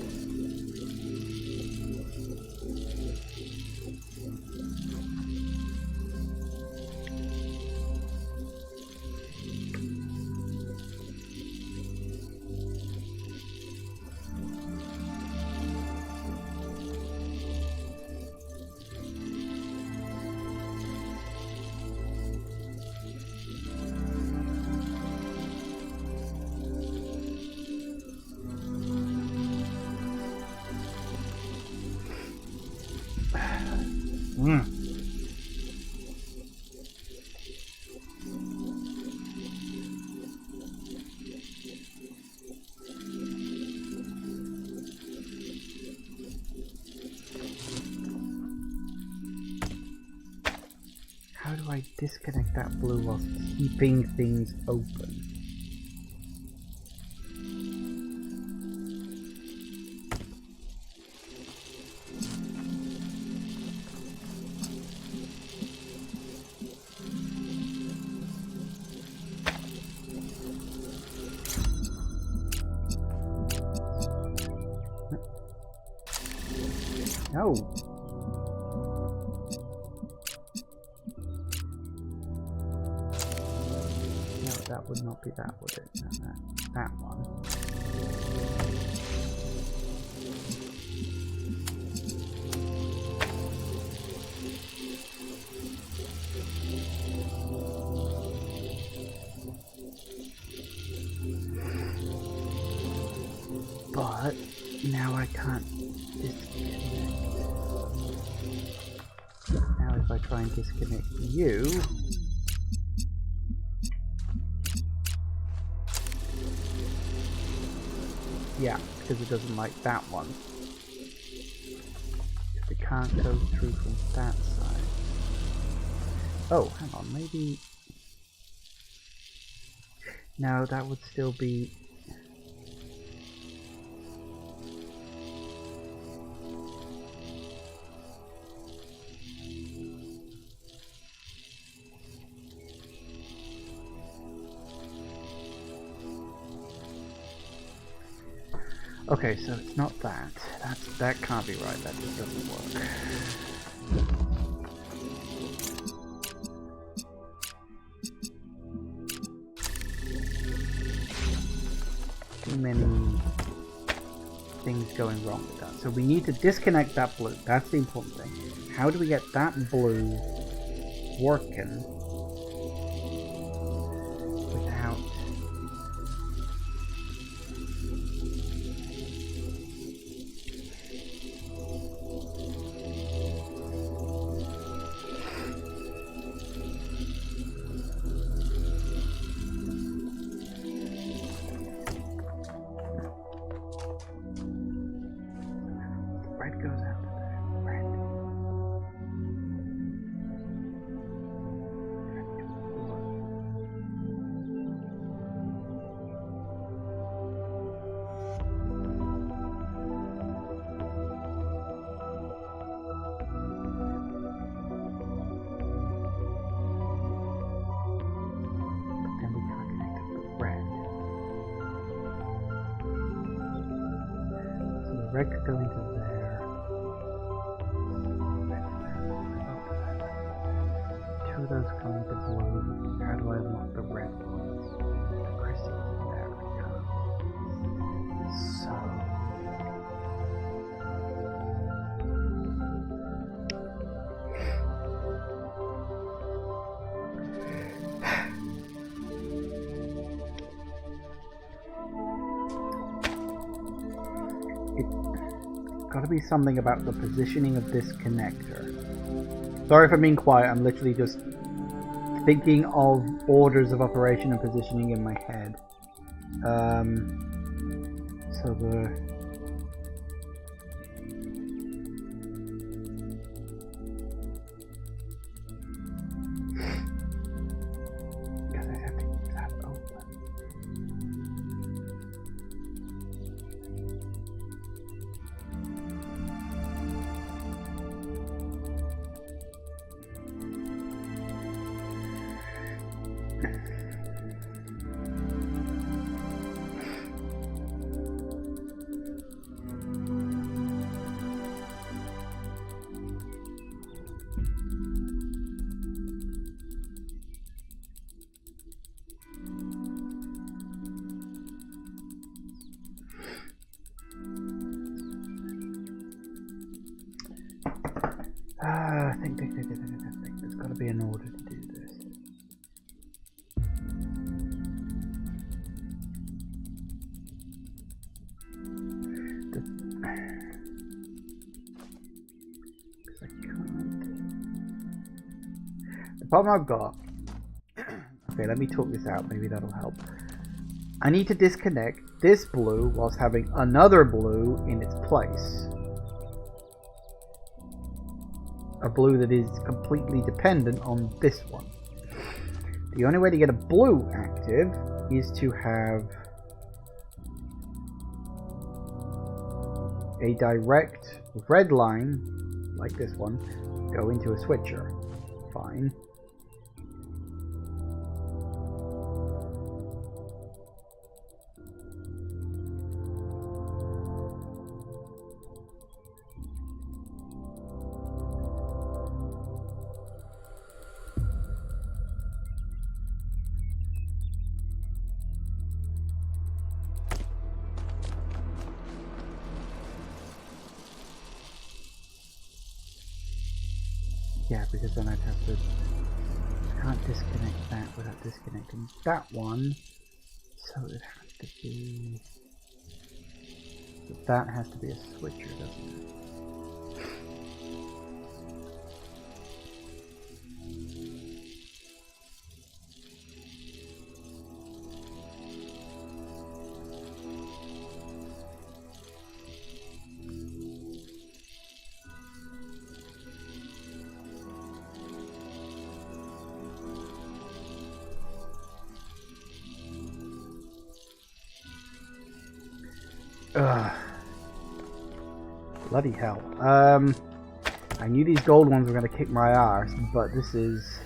How do I disconnect that blue whilst keeping things open? No. No, that would not be that, would it? No, that one. But now I can't disconnect. Now if I try and disconnect you... Yeah, because it doesn't like that one. Because it can't go through from that side. Oh, hang on, maybe... No, that would still be... Okay, so it's not that. That can't be right. That just doesn't work. Too many things going wrong with that. So we need to disconnect that blue. That's the important thing. How do we get that blue working without... Red goes out. Red. Then we gotta connect it with red. So the red could go into there. Two of those come into blue. How do I unlock the red ones? The crystals in there. So it's got to be something about the positioning of this connector. Sorry if I'm being quiet, I'm literally just thinking of orders of operation and positioning in my head. So the... Guess I have to keep that open. think. There's got to be an order to do this. Because I can't. The problem I've got. Okay, let me talk this out. Maybe that'll help. I need to disconnect this blue whilst having another blue in its place. A blue that is completely dependent on this one. The only way to get a blue active is to have a direct red line, like this one, go into a switcher. Fine. Yeah, because then I'd have to... I can't disconnect that without disconnecting that one. So it has to be... That has to be a switcher, doesn't it? Ugh. Bloody hell. I knew these gold ones were going to kick my arse, but this is...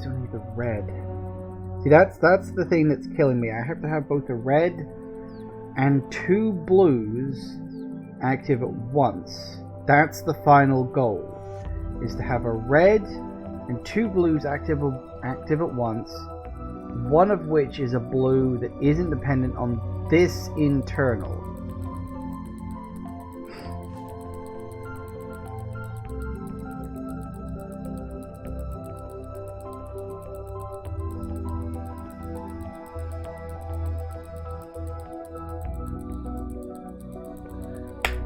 still need the red. See, that's the thing that's killing me. I have to have both a red and 2 blues active at once. That's the final goal, is to have a red and 2 blues active at once, one of which is a blue that isn't dependent on this internal.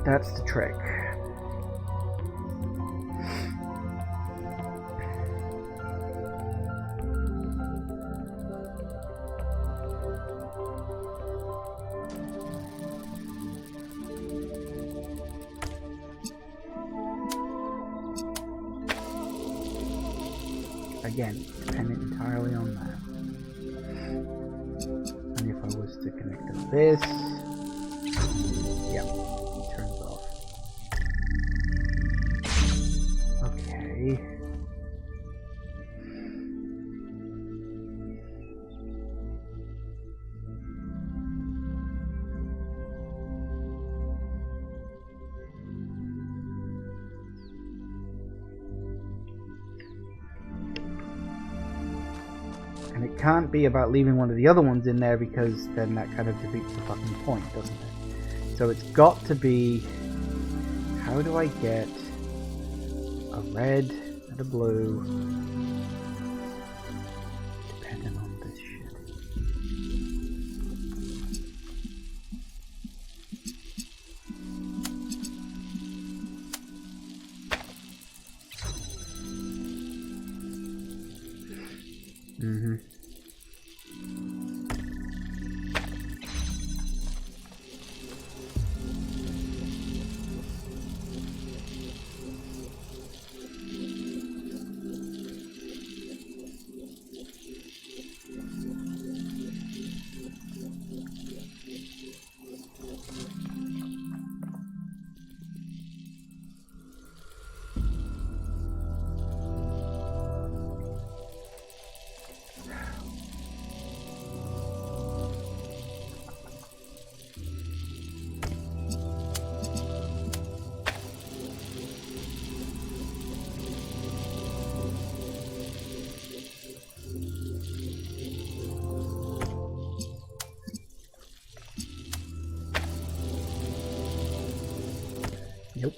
That's the trick. Again, dependent entirely on that. And if I was to connect to this, yeah, it turns off. Okay. And it can't be about leaving one of the other ones in there, because then that kind of defeats the fucking point, doesn't it? So it's got to be, how do I get a red and a blue depending on this shit? Mm-hmm. Nope.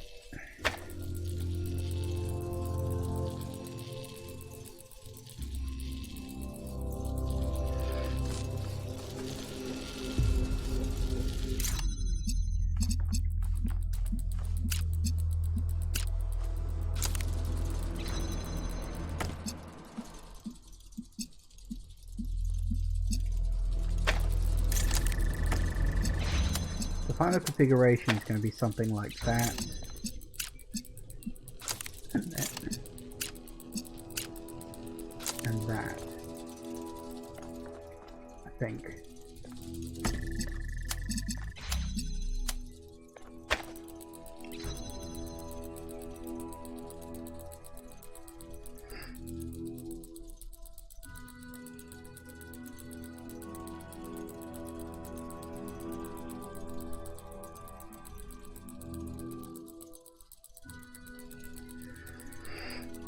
The final configuration is going to be something like that. And that. I think.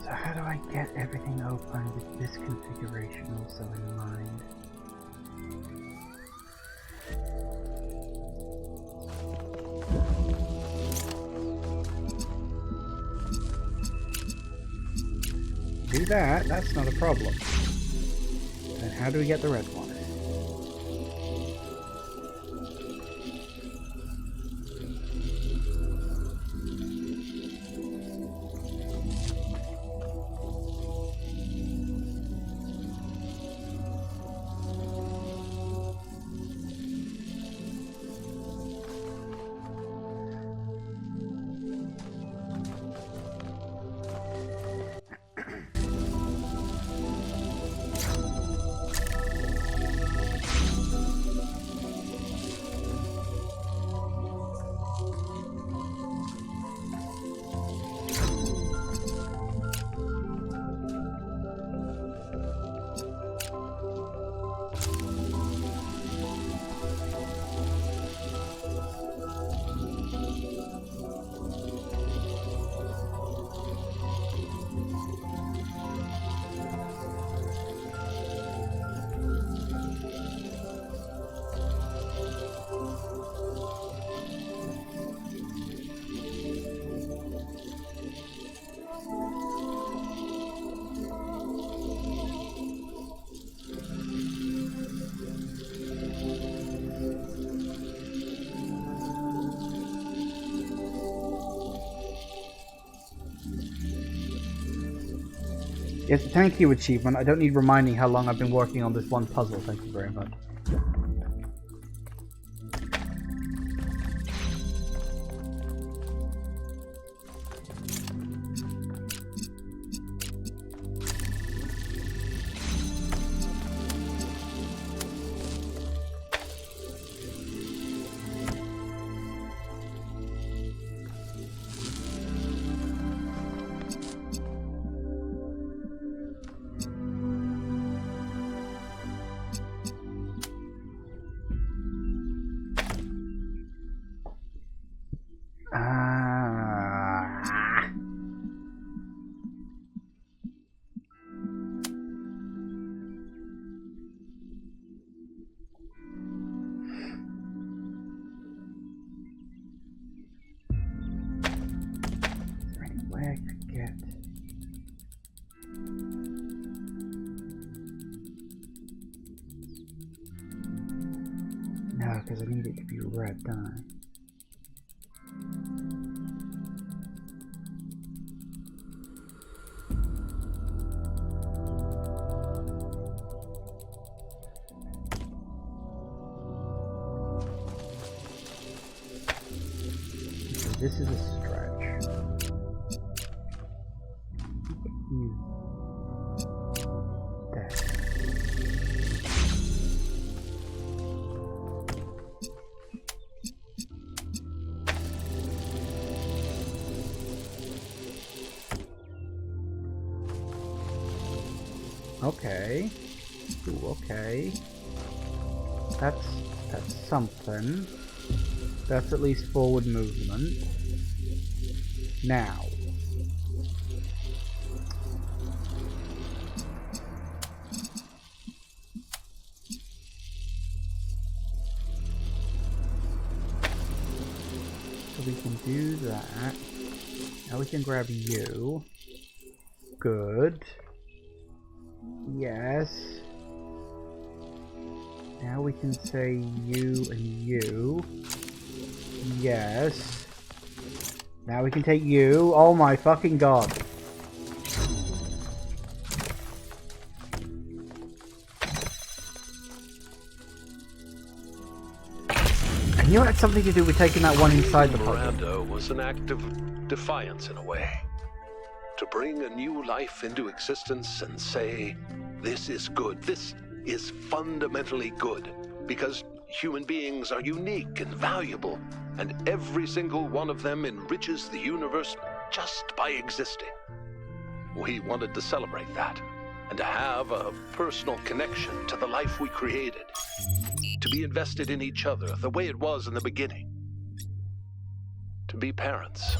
So how do I get everything open with this configuration also in mind? Do that, that's not a problem. Then how do we get the red one? Yes, thank you, achievement. I don't need reminding how long I've been working on this one puzzle. Thank you very much. No, because I need it to be red, don't I? Okay, this is a stretch. There. Okay. Ooh, okay. That's something. That's at least forward movement. Now. So we can do that. Now we can grab you. Good. Yes. Now we can say you and you. Yes. Now we can take you. Oh my fucking god. I knew it had something to do with taking that one inside the puzzle. Miranda was an act of defiance in a way. To bring a new life into existence and say, this is good, this is fundamentally good, because human beings are unique and valuable, and every single one of them enriches the universe just by existing. We wanted to celebrate that, and to have a personal connection to the life we created, to be invested in each other the way it was in the beginning, to be parents.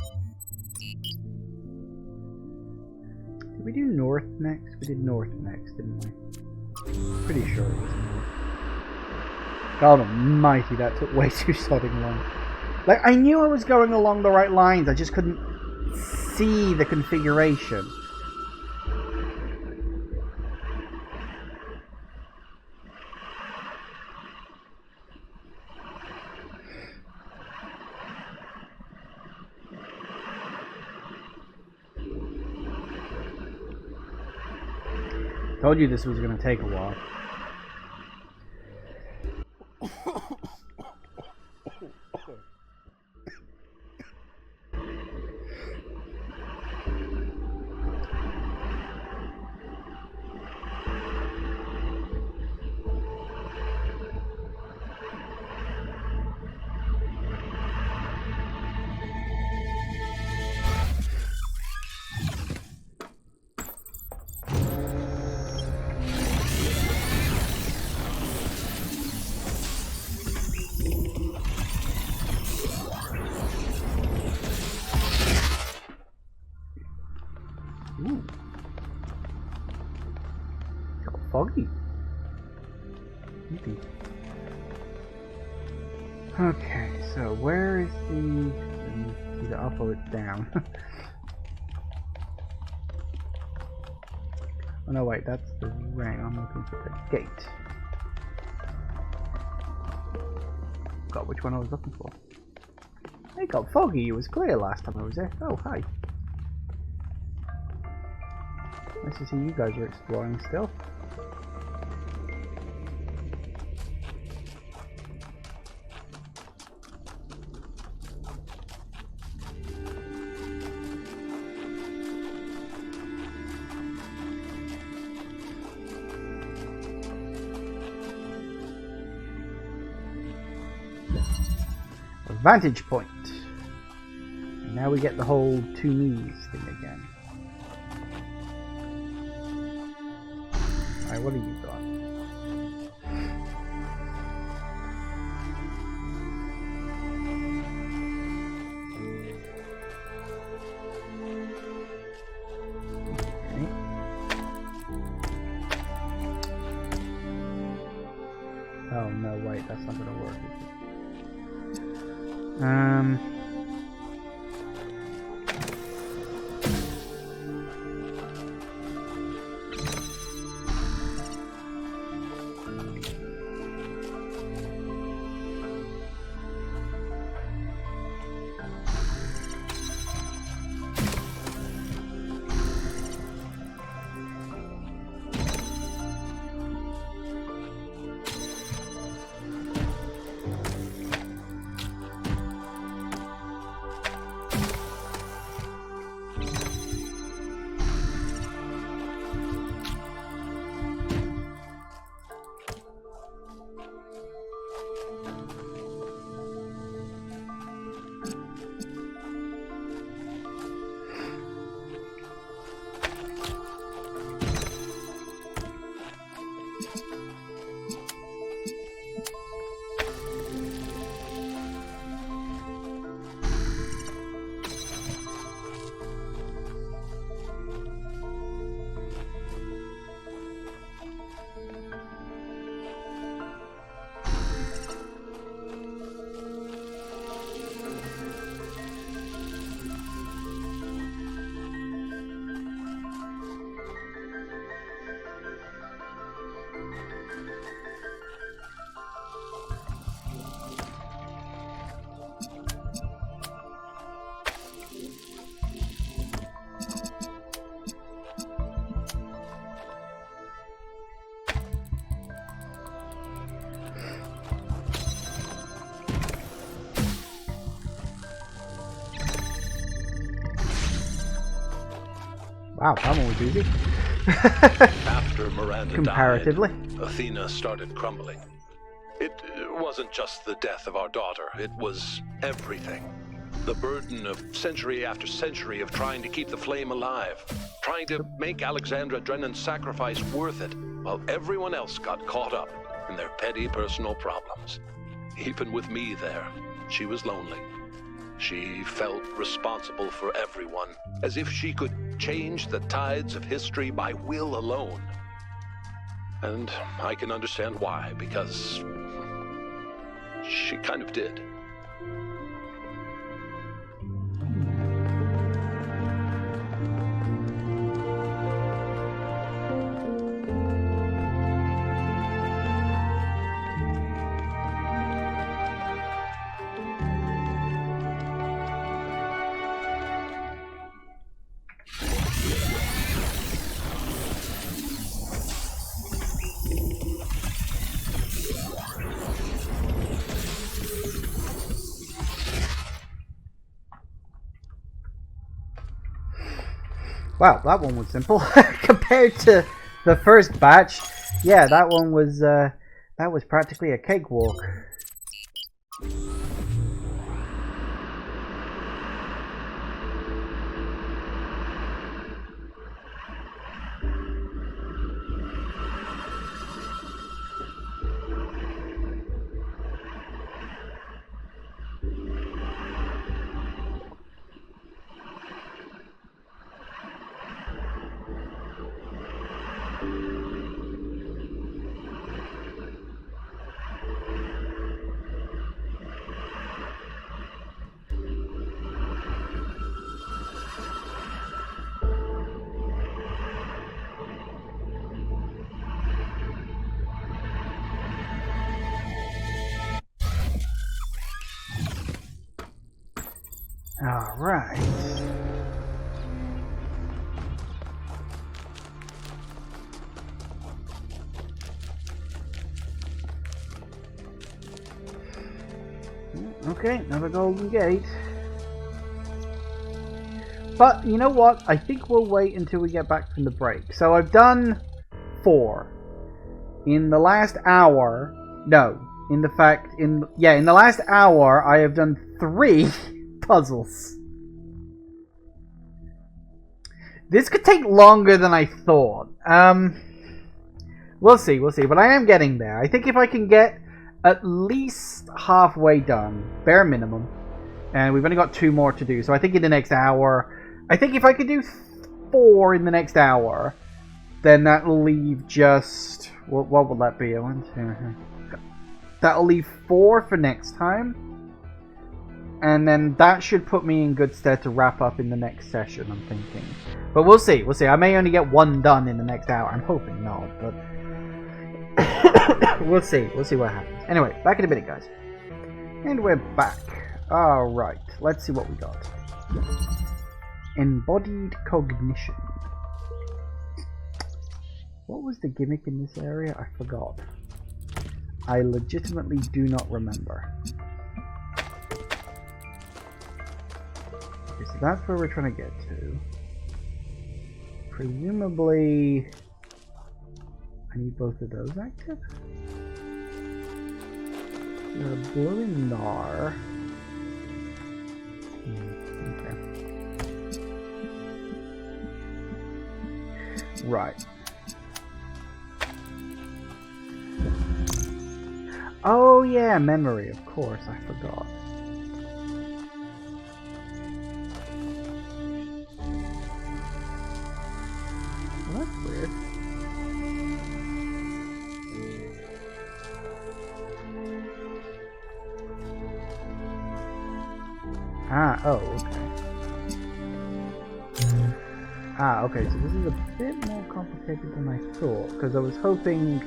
Did we do north next? We did north next, didn't we? Pretty sure it was north. God almighty, that took way too sodding long. Like, I knew I was going along the right lines, I just couldn't see the configuration. Told you this was going to take a while. Ooh. It's got foggy. Maybe. Okay, so where is the... It's either up or it's down. Oh no, wait, that's the ring. I'm looking for the gate. Got which one I was looking for. It got foggy. It was clear last time I was there. Oh, hi. Nice to see you guys are exploring still. Vantage point. And now we get the whole two knees thing again. Alright, what have you got? Okay. Oh no, wait, that's not gonna work, is it? Wow, that one was easy. After Miranda comparatively died, Athena started crumbling. It wasn't just the death of our daughter, it was everything. The burden of century after century of trying to keep the flame alive, trying to make Alexandra Drennan's sacrifice worth it, while everyone else got caught up in their petty personal problems. Even with me there, she was lonely. She felt responsible for everyone, as if she could change the tides of history by will alone. And I can understand why, because she kind of did. Wow, that one was simple compared to the first batch. Yeah, that was practically a cakewalk. All right. Okay, another golden gate. But you know what? I think we'll wait until we get back from the break. So I've done 4. In the last hour, no, in the last hour I have done 3 puzzles. This could take longer than I thought. We'll see, but I am getting there. I think if I can get at least halfway done, bare minimum, and we've only got 2 more to do, so I think in the next hour, I think if I could do 4 in the next hour, then that'll leave just, what will that be? That'll leave 4 for next time, and then that should put me in good stead to wrap up in the next session, I'm thinking. But we'll see. I may only get 1 done in the next hour. I'm hoping not, but we'll see what happens. Anyway, back in a minute, guys. And we're back. Alright, let's see what we got. Embodied cognition. What was the gimmick in this area? I forgot. I legitimately do not remember. Okay, so that's where we're trying to get to. Presumably, I need both of those active. You're a blue and Nar. Okay. Right. Oh yeah, memory, of course, I forgot. Well, that's weird. Oh, okay. Okay, so this is a bit more complicated than I thought, because I was hoping...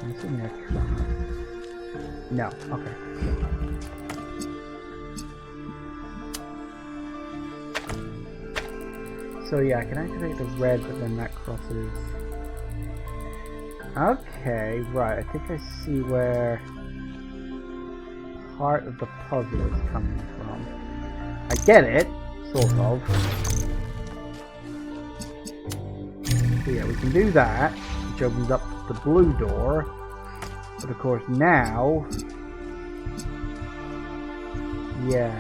I'm assuming I can't. No, okay. So yeah, I can activate the red, but then that crosses... Okay, right, I think I see where part of the puzzle is coming from. I get it, sort of. So yeah, we can do that, which opens up the blue door. But of course now... Yeah,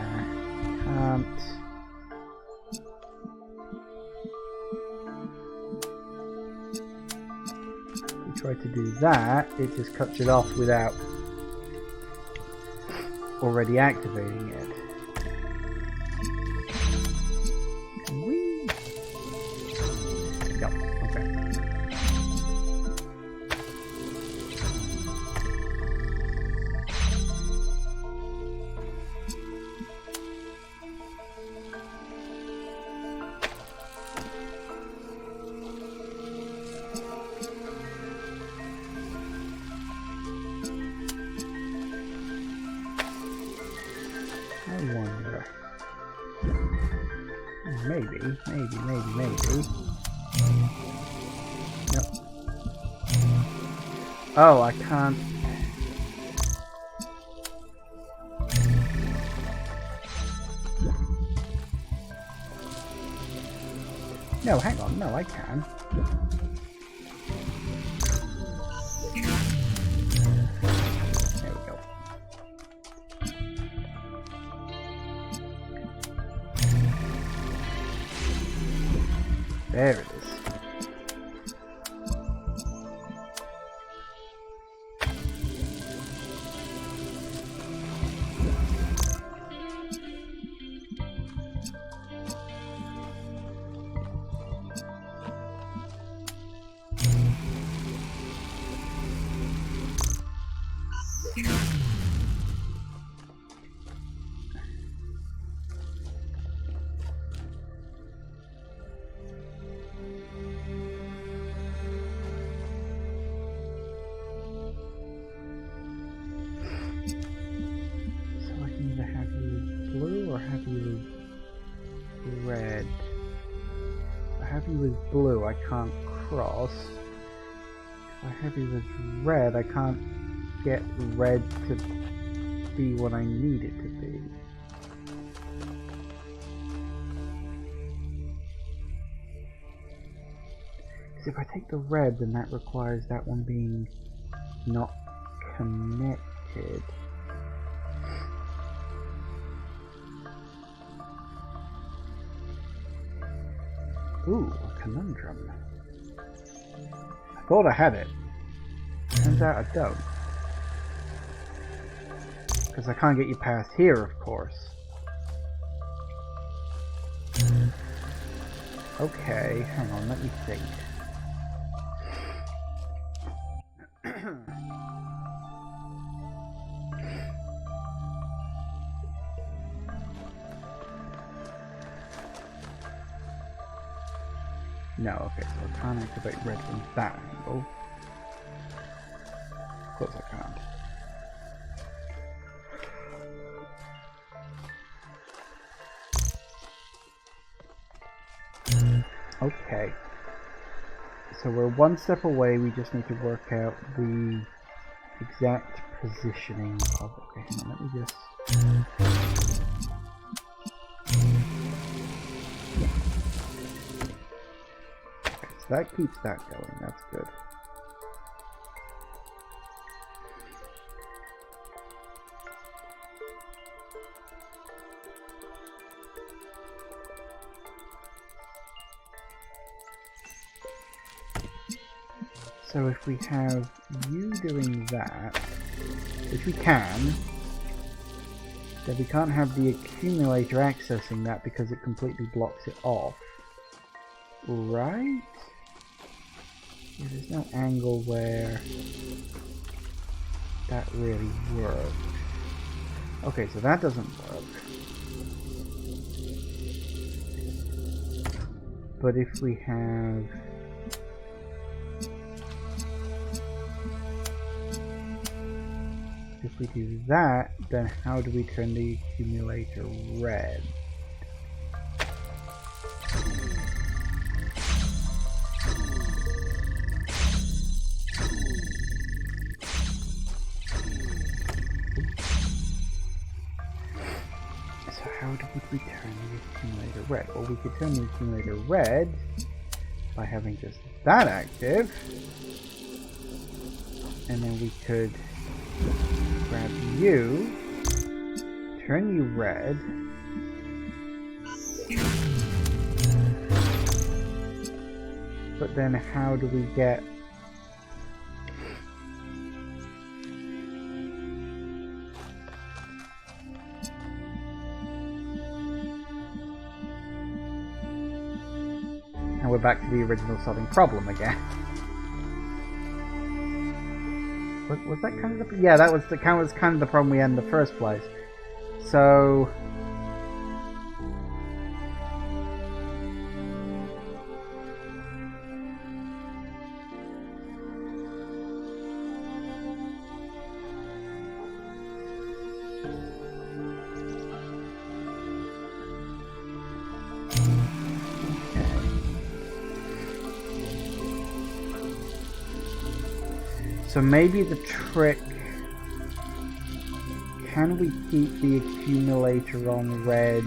can't... If we try to do that, it just cuts it off without already activating it. Whee! Yep, okay. I wonder. Maybe. Nope. Oh, I can't. No, hang on. No, I can. There we go. There it is. Red. If I have you with blue, I can't cross. If I have you with red, I can't get red to be what I need it to be. Because if I take the red, then that requires that one being not connected. Ooh, a conundrum. I thought I had it. Turns out I don't. Because I can't get you past here, of course. Okay, hang on, let me think. No, okay, so I can't activate red from that angle. Of course I can't. Okay. So we're one step away, we just need to work out the exact positioning of it. Okay, hang on, let me just... That keeps that going, that's good. So if we have you doing that, which we can, then we can't have the accumulator accessing that because it completely blocks it off. Right? Yeah, there's no angle where that really works. Okay, so that doesn't work. But if we have... If we do that, then how do we turn the accumulator red? Would we turn the accumulator red? Well, we could turn the accumulator red by having just that active, and then we could grab you, turn you red, but then how do we get we're back to the original solving problem again. Was that kind of the... Yeah, that was kind of the problem we had in the first place. So... So maybe the trick, can we keep the accumulator on red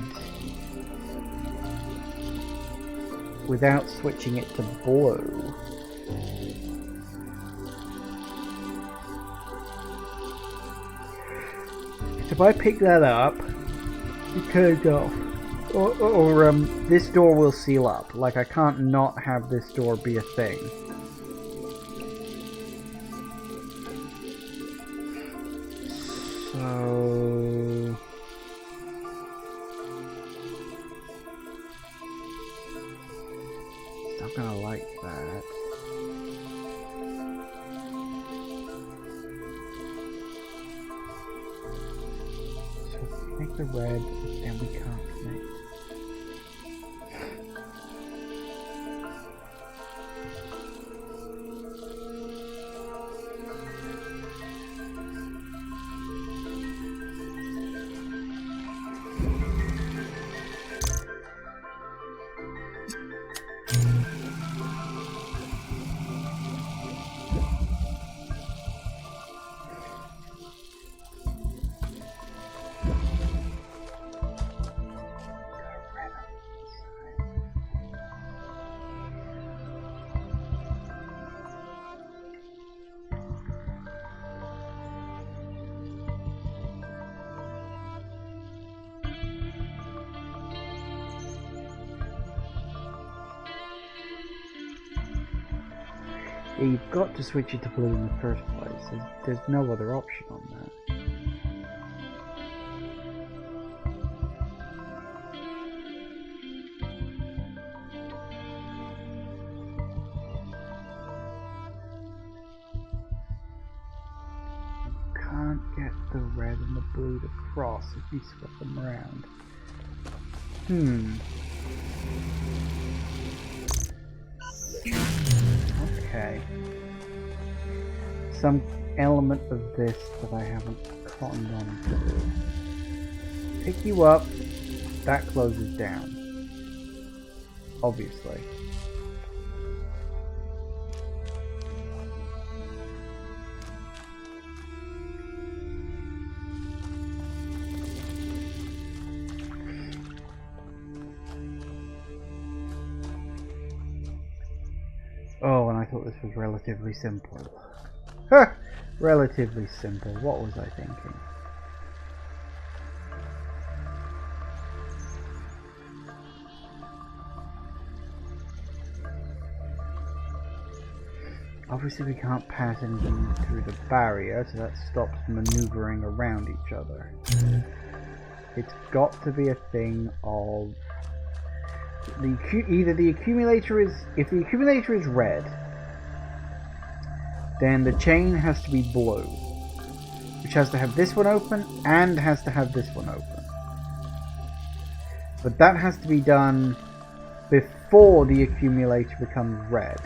without switching it to blue? So if I pick that up, you turn it off. Or this door will seal up. Like, I can't not have this door be a thing. So... Not gonna like that. So make the red, and we can't connect. You've got to switch it to blue in the first place. There's no other option on that. Can't get the red and the blue to cross if you swap them around. Okay. Some element of this that I haven't cottoned on to. Pick you up, that closes down. Obviously. Oh, and I thought this was relatively simple. Ha! Relatively simple. What was I thinking? Obviously we can't pass anything through the barrier, so that stops maneuvering around each other. It's got to be a thing of... Either the accumulator is... If the accumulator is red, then the chain has to be blue, which has to have this one open and has to have this one open. But that has to be done before the accumulator becomes red.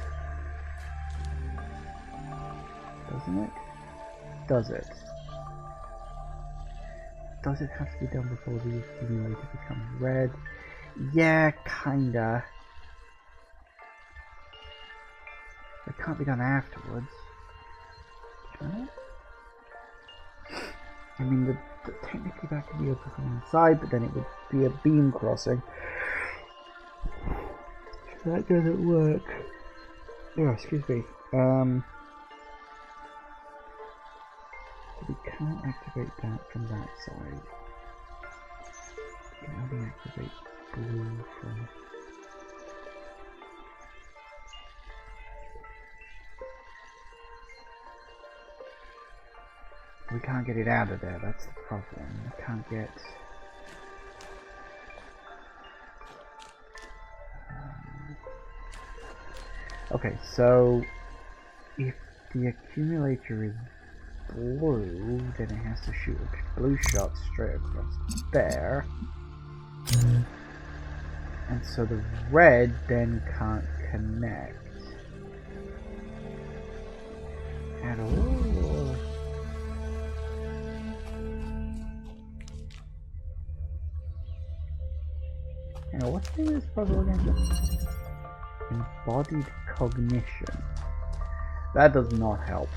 Doesn't it? Does it? Does it have to be done before the accumulator becomes red? Yeah, kinda. It can't be done afterwards. Can it? I mean, technically that could be open from inside, but then it would be a beam crossing. So that doesn't work. Oh, excuse me. We can't activate that from that side. We can only activate blue from... We can't get it out of there, that's the problem. We can't get... Okay, so... If the accumulator is blue, then it has to shoot a blue shot straight across there. And so the red then can't connect at all. Now, what's the name of this puzzle again? Embodied cognition. That does not help.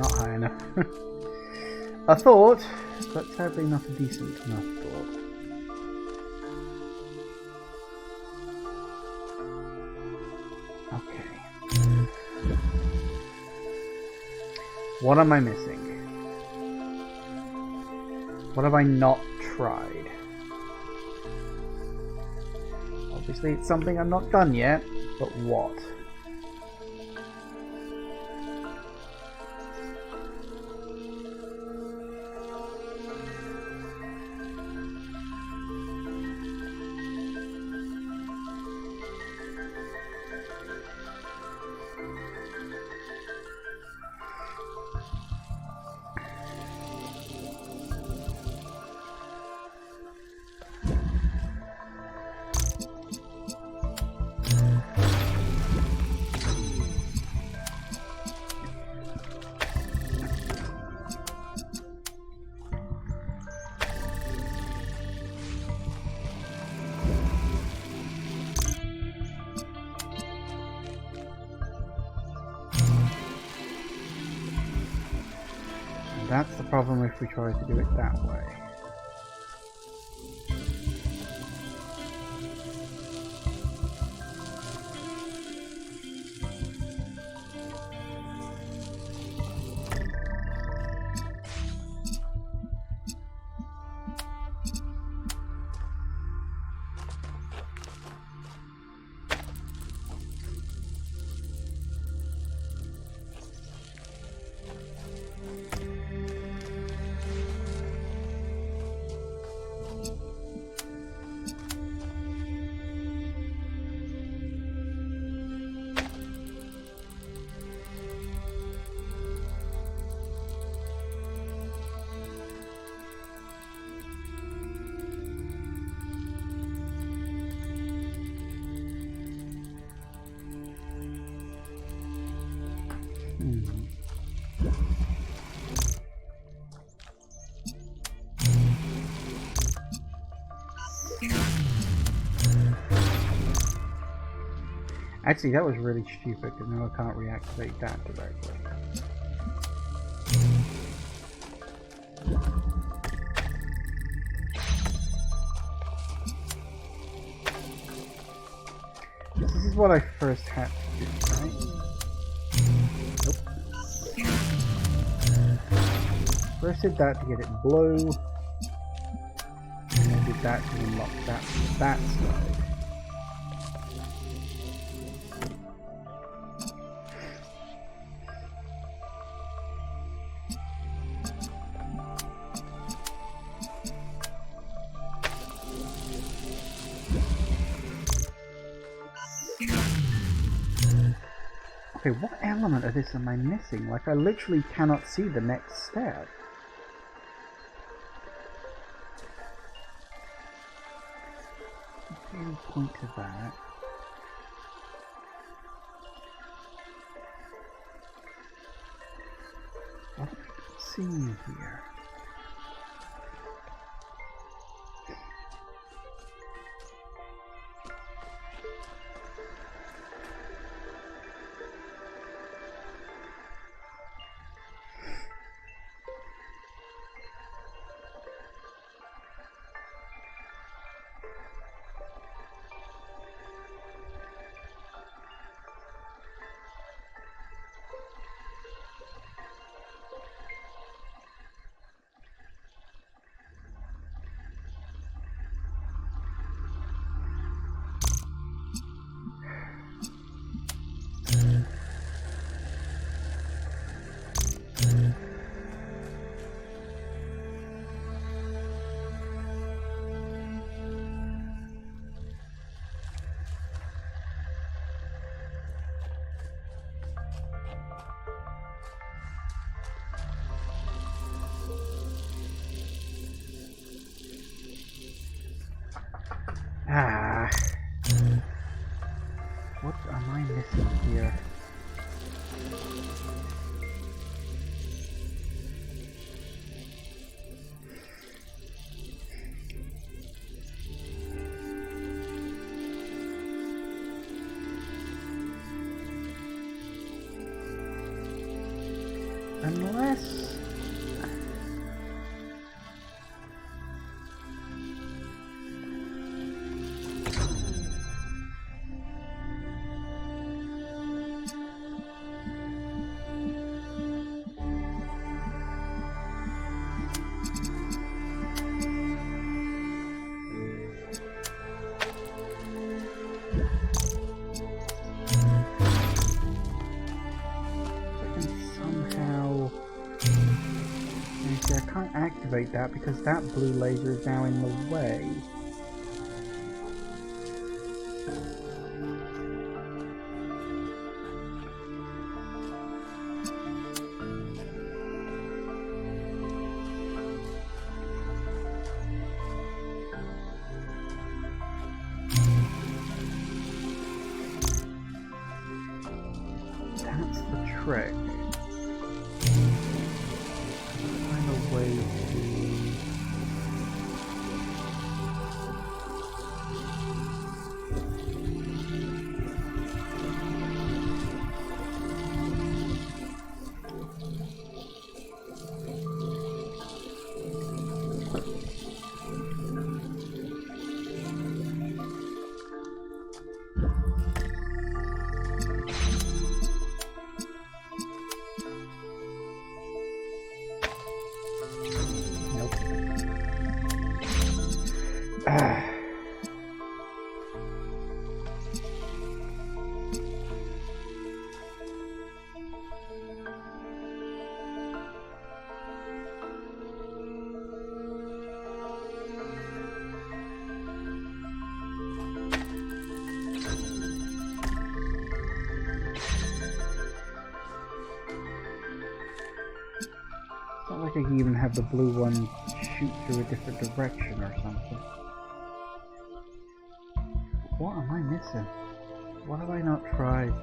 not high enough. A thought, but sadly not a decent enough thought. Okay. What am I missing? What have I not tried? Obviously it's something I'm not done yet, but what? That's the problem if we try to do it that way. Actually, that was really stupid, because now I can't reactivate that directly. This is what I first had to do, right? Nope. First did that to get it blue, and then did that to unlock that from that side. Okay, what element of this am I missing? Like, I literally cannot see the next step. Maybe point to that. What am I seeing here? Ah. What am I missing here? activate that because that blue laser is now in the way. That's the trick. Find a way to... Not like I can even have the blue one shoot through a different direction or something. What am I missing? What have I not tried?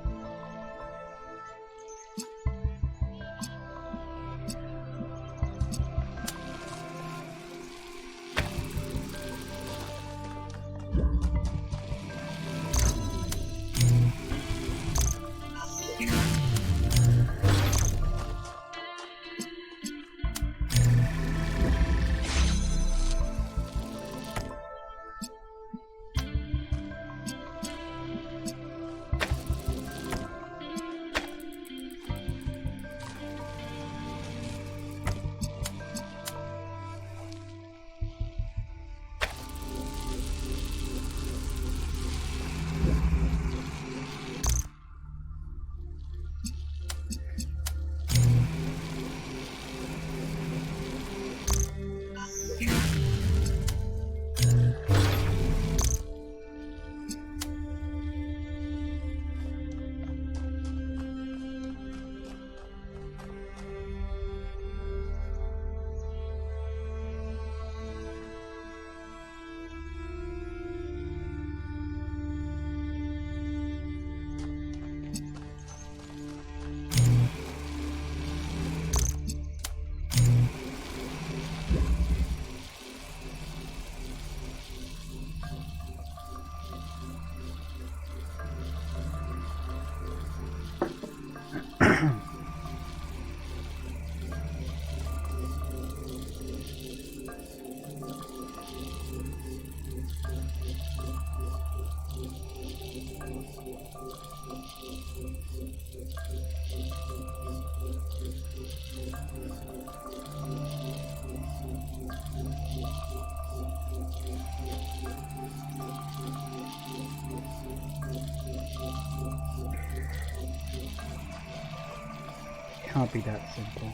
Can't be that simple.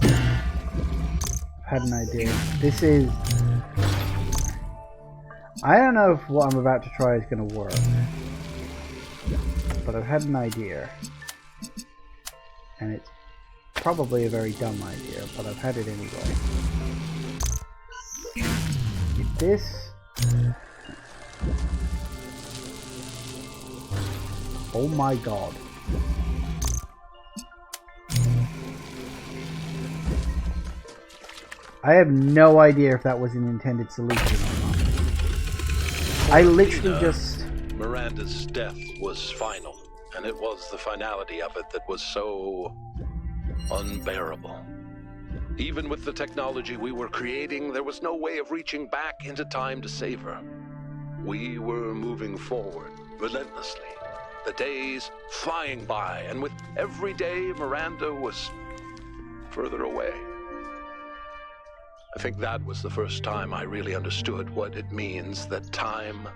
I've had an idea. This is... I don't know if what I'm about to try is going to work. But I've had an idea. And it's probably a very dumb idea, but I've had it anyway. If this... Oh my god. I have no idea if that was an intended solution or not. I literally just... Miranda's death was final, and it was the finality of it that was so unbearable. Even with the technology we were creating, there was no way of reaching back into time to save her. We were moving forward, relentlessly. The days flying by, and with every day, Miranda was further away. I think that was the first time I really understood what it means that time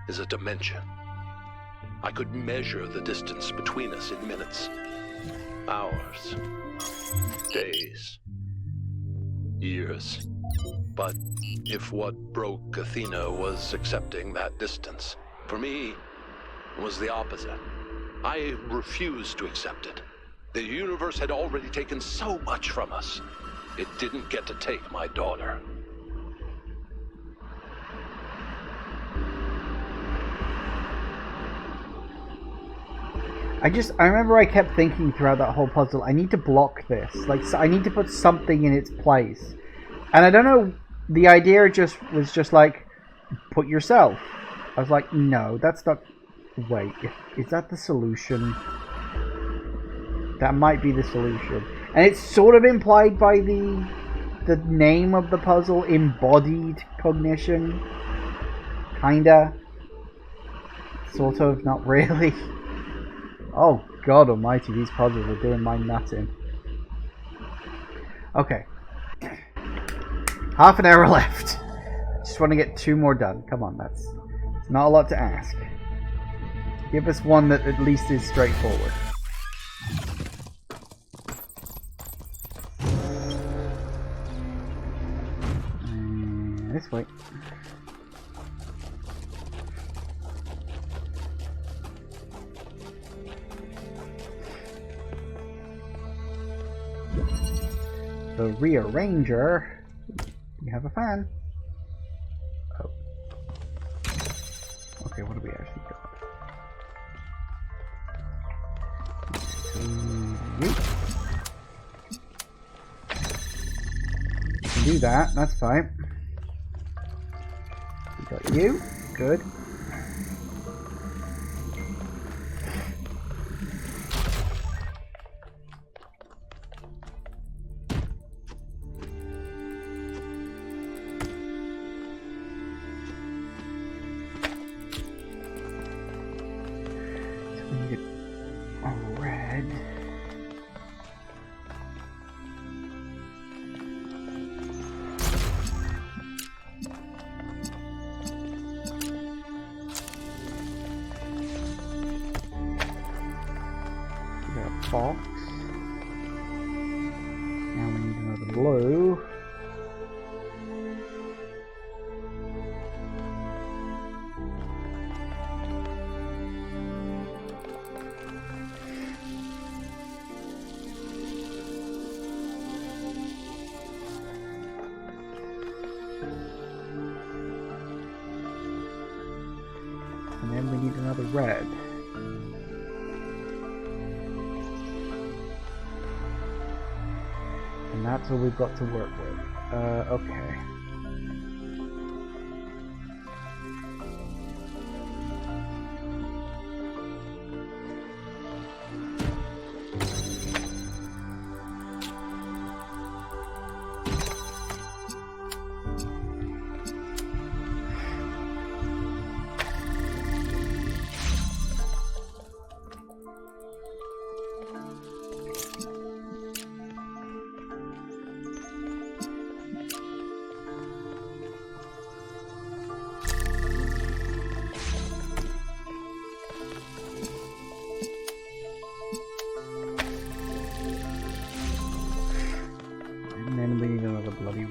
is a dimension. I could measure the distance between us in minutes, hours, days, years. But if what broke Athena was accepting that distance, for me, it was the opposite. I refused to accept it. The universe had already taken so much from us. It didn't get to take my daughter. I remember I kept thinking throughout that whole puzzle, I need to block this. Like, so I need to put something in its place. And I don't know, the idea was just like, put yourself. I was like, no, that's not... Wait, is that the solution? That might be the solution. And it's sort of implied by the name of the puzzle, embodied cognition. Kinda. Sort of, not really. Oh god almighty, these puzzles are doing my nutting. Okay. Half an hour left. Just want to get 2 more done. Come on, that's not a lot to ask. Give us one that at least is straightforward. This way. The rearranger. We have a fan. Oh. Okay, what do we actually got? You can do that, that's fine. We got you. Good. Box. Now we need another blue. And then we need another red. And that's all we've got to work with. Okay.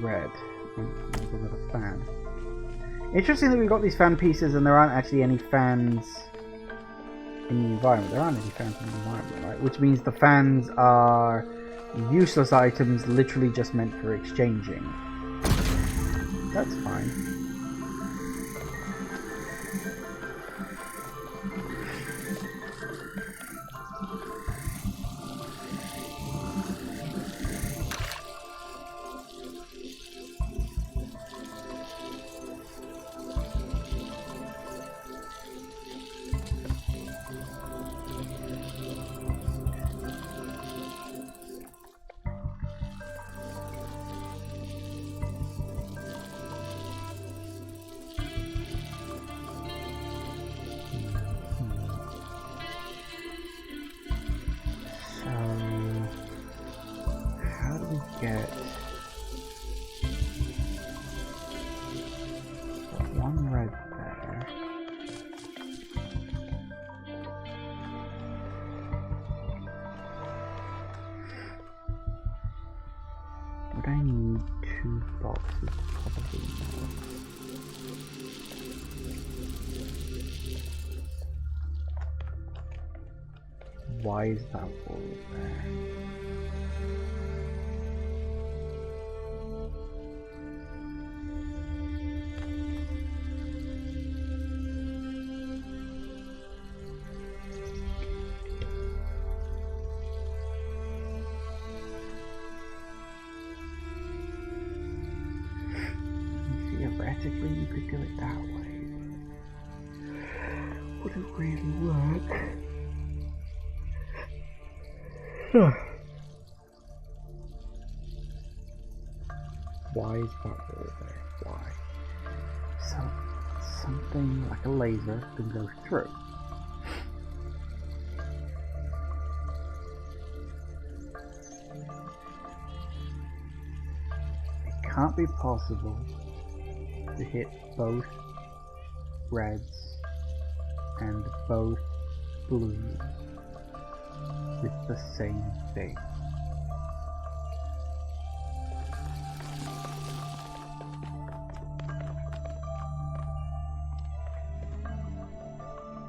Red. Another fan. Interesting that we've got these fan pieces and there aren't actually any fans in the environment. There aren't any fans in the environment, right? Which means the fans are useless items literally just meant for exchanging. That's fine. Get one red there. Would I need 2 boxes, probably not. Why is that wall there? Theoretically, you could do it that way, but would it really work? Why is that wall there? Why? So, something like a laser can go through. It can't be possible to hit both reds and both blues with the same thing.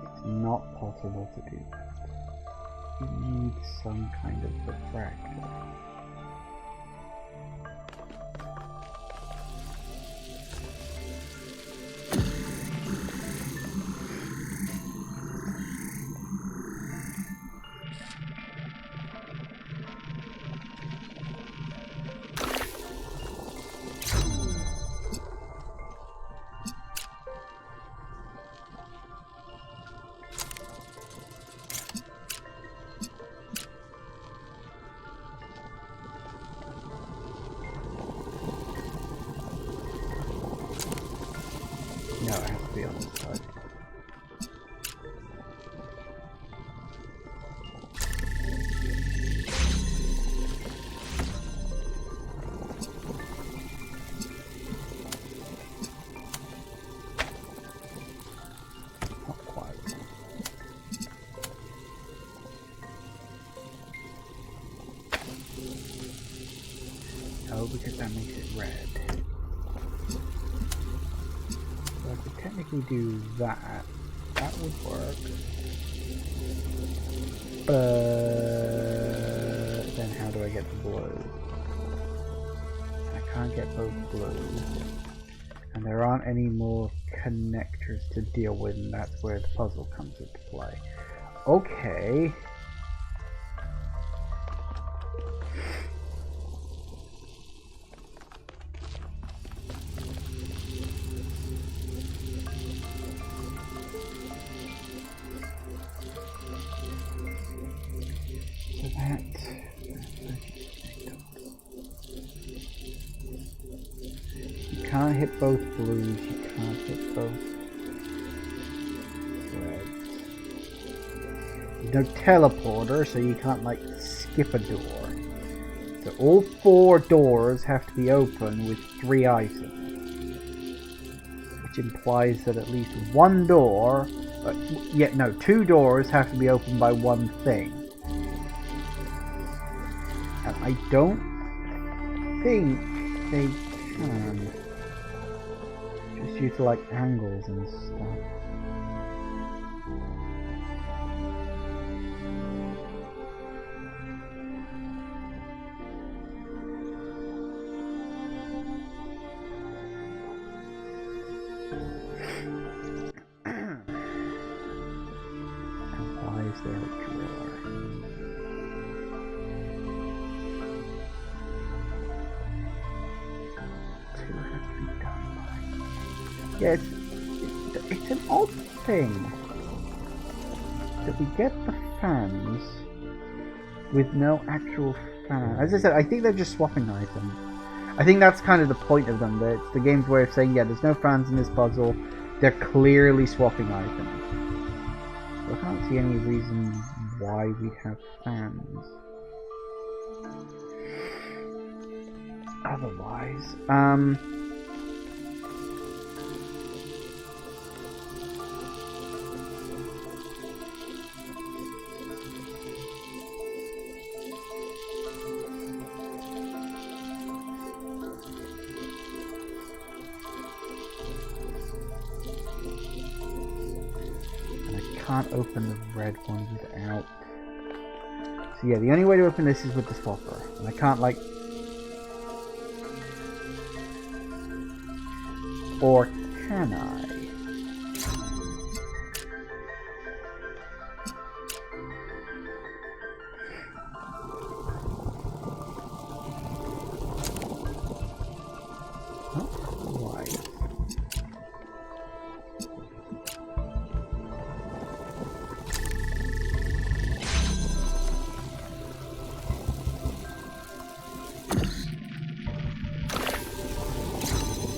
It's not possible to do that. You need some kind of refractor. No, it has to be on this side. Not quite. Oh, because that makes it red. So I could technically do that. That would work. But then how do I get the blue? I can't get both blues. And there aren't any more connectors to deal with, and that's where the puzzle comes into play. Okay. So that... You can't hit both blues, you can't hit both reds. There's no teleporter, so you can't, like, skip a door. So all 4 doors have to be open with 3 items. Which implies that at least 1 door... no, 2 doors have to be opened by 1 thing. And I don't think they can. Just due to like angles and stuff. And why is there a drawer? Yeah, it's an odd thing that we get the fans with no actual fan. As I said, I think they're just swapping items. I think that's kind of the point of them. That it's the game's way of saying, yeah, there's no fans in this puzzle. They're clearly swapping items. So I can't see any reason why we'd have fans. Otherwise, can't open the red one without... So yeah, the only way to open this is with the stopper. And I can't, like... Or can I?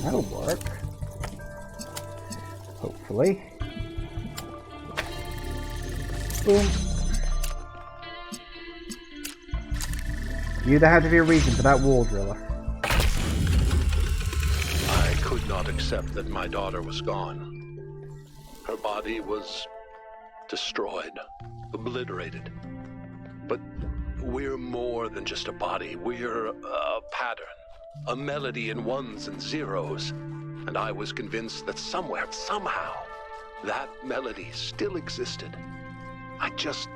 That'll work. Hopefully. Boom. There had to be a reason for that wall driller. I could not accept that my daughter was gone. Her body was destroyed, obliterated. But we're more than just a body. We're a pattern, a melody in ones and zeros. And I was convinced that somewhere, somehow, that melody still existed. I just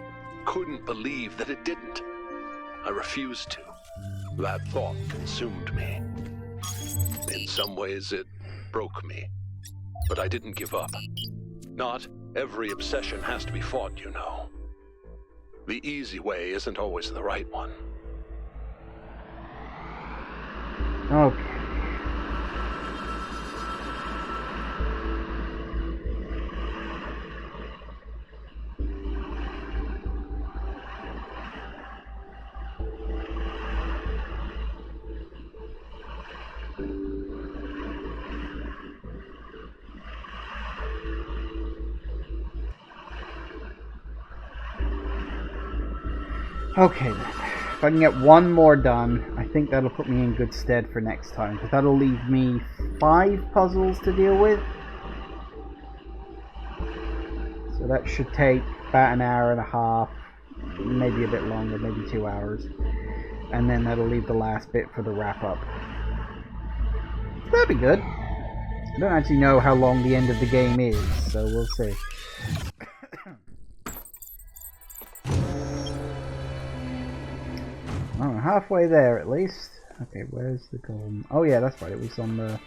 couldn't believe that it didn't. I refused to. That thought consumed me. In some ways, it broke me. But I didn't give up. Not every obsession has to be fought, you know. The easy way isn't always the right one. Okay. Okay then, if I can get one more done, I think that'll put me in good stead for next time, because that'll leave me 5 puzzles to deal with. So that should take about an hour and a half, maybe a bit longer, maybe 2 hours. And then that'll leave the last bit for the wrap-up. So that'd be good. I don't actually know how long the end of the game is, so we'll see. Oh, halfway there at least. Okay, where's the goal? Oh yeah, that's right. It was on the,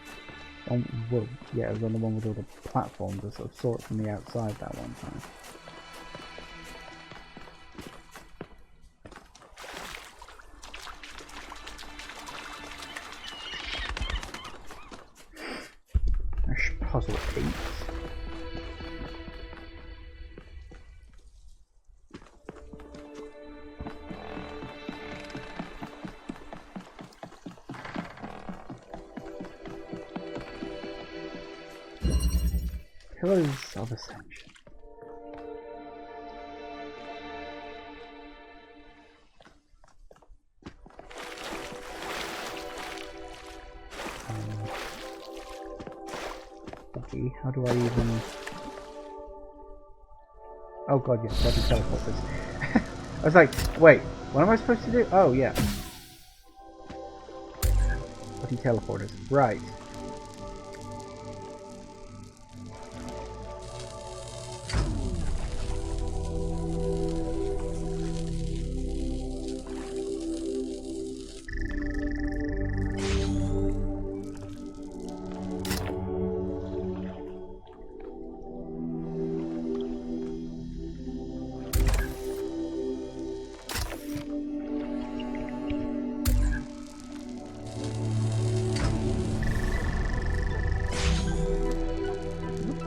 well, yeah, it was on the one with all the platforms. I sort of saw it from the outside that one time. There's puzzle 8. Pillars of Ascension. Okay, how do I even... Oh god, yes, I can teleport this. I was like, wait, what am I supposed to do? Oh, yeah. Bloody teleporters. Right.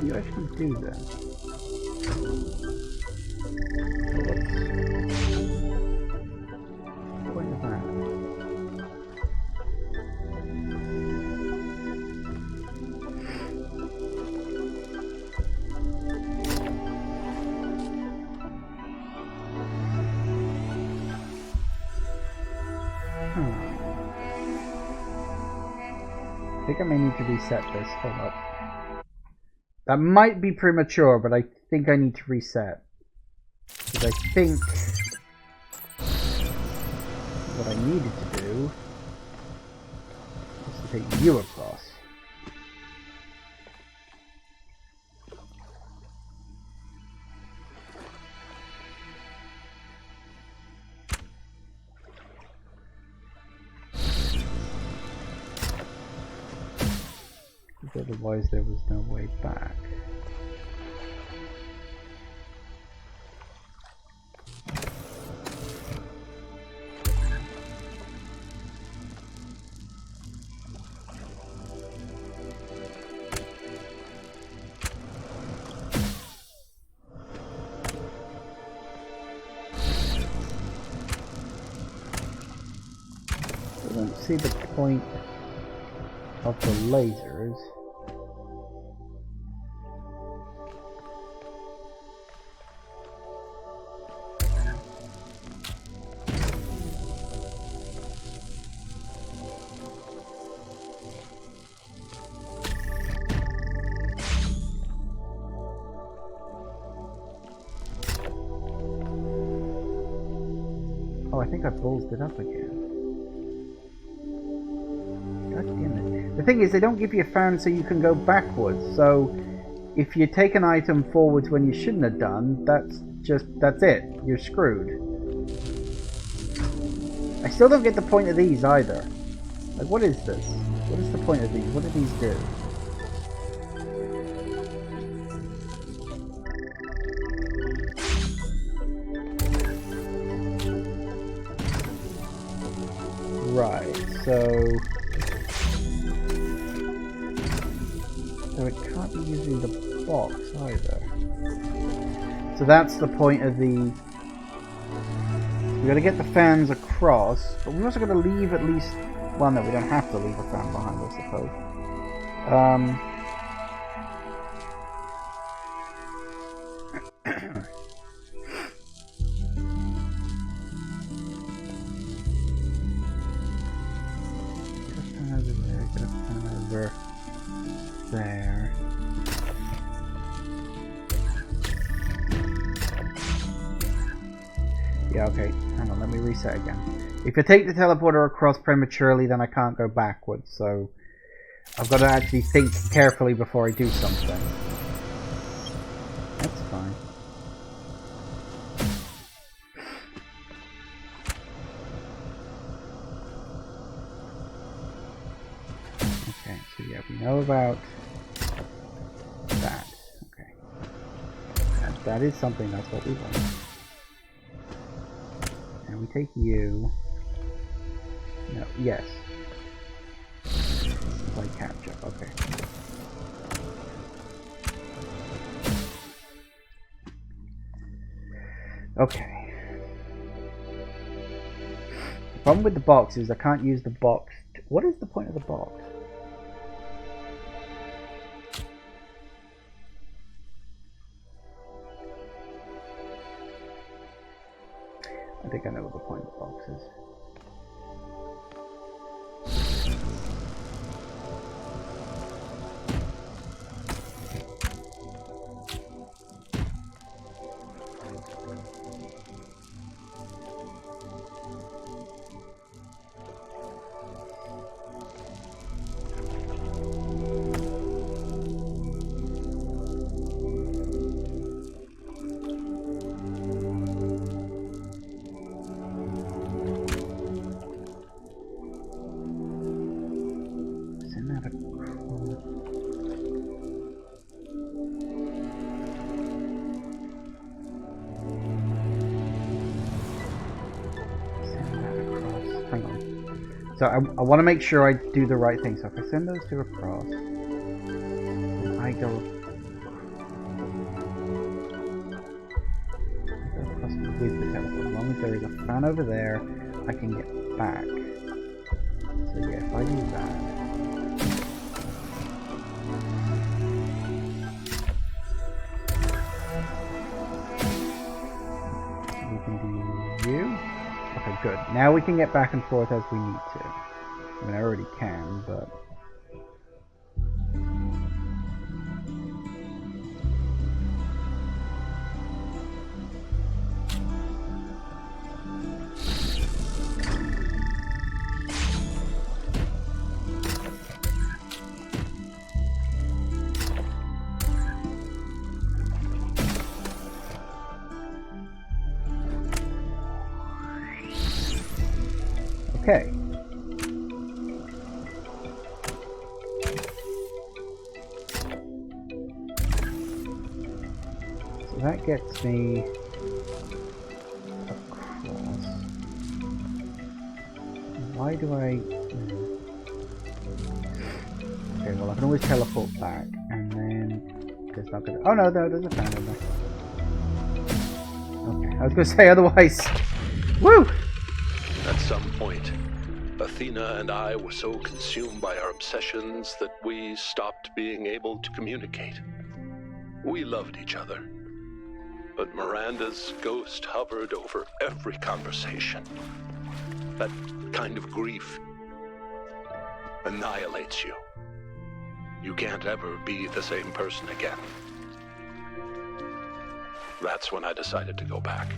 You actually do that. What's the point of that? I think I may need to reset this. Hold up. That might be premature, but I think I need to reset. Because I think what I needed to do was to take you across. otherwise there was no way back. I don't see the point of the lasers. Oh, I think I ballsed it up again. God damn it. The thing is, they don't give you a fan so you can go backwards, so if you take an item forwards when you shouldn't have done, that's it. You're screwed. I still don't get the point of these either. Like, what is this? What is the point of these? What do these do? Right, so it can't be using the box either. So that's the point of the... We've got to get the fans across, but we're also going to leave at least... Well, no, we don't have to leave a fan behind, I suppose. There. Yeah, okay. Hang on, let me reset again. If I take the teleporter across prematurely, then I can't go backwards, so I've got to actually think carefully before I do something. That's fine. Okay, so yeah, we know about that. Okay. That is something, that's what we want. And we take you. No, yes. Play capture, okay. Okay. The problem with the box is I can't use the box. What is the point of the box? I think I know what the point of the box is. So I want to make sure I do the right thing. So if I send those two across, then I go across with the teleport. As long as there is a fan over there, I can get back. So yeah, if I do that. We can do you. Okay, good. Now we can get back and forth as we need to. I mean, I already can, but... Okay. So that gets me across. Why do I... Okay, well I can always teleport back, and then... It's not gonna... Oh no, there's a fan in there. Okay, I was gonna say otherwise... Woo! At some point, Athena and I were so consumed by our obsessions that we stopped being able to communicate. We loved each other, but Miranda's ghost hovered over every conversation. That kind of grief annihilates you. You can't ever be the same person again. That's when I decided to go back.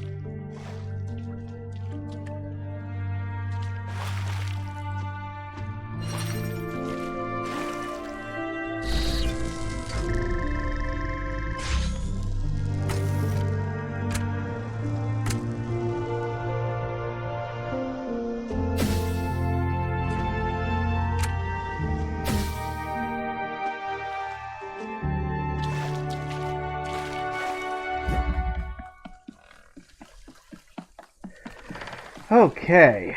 Okay.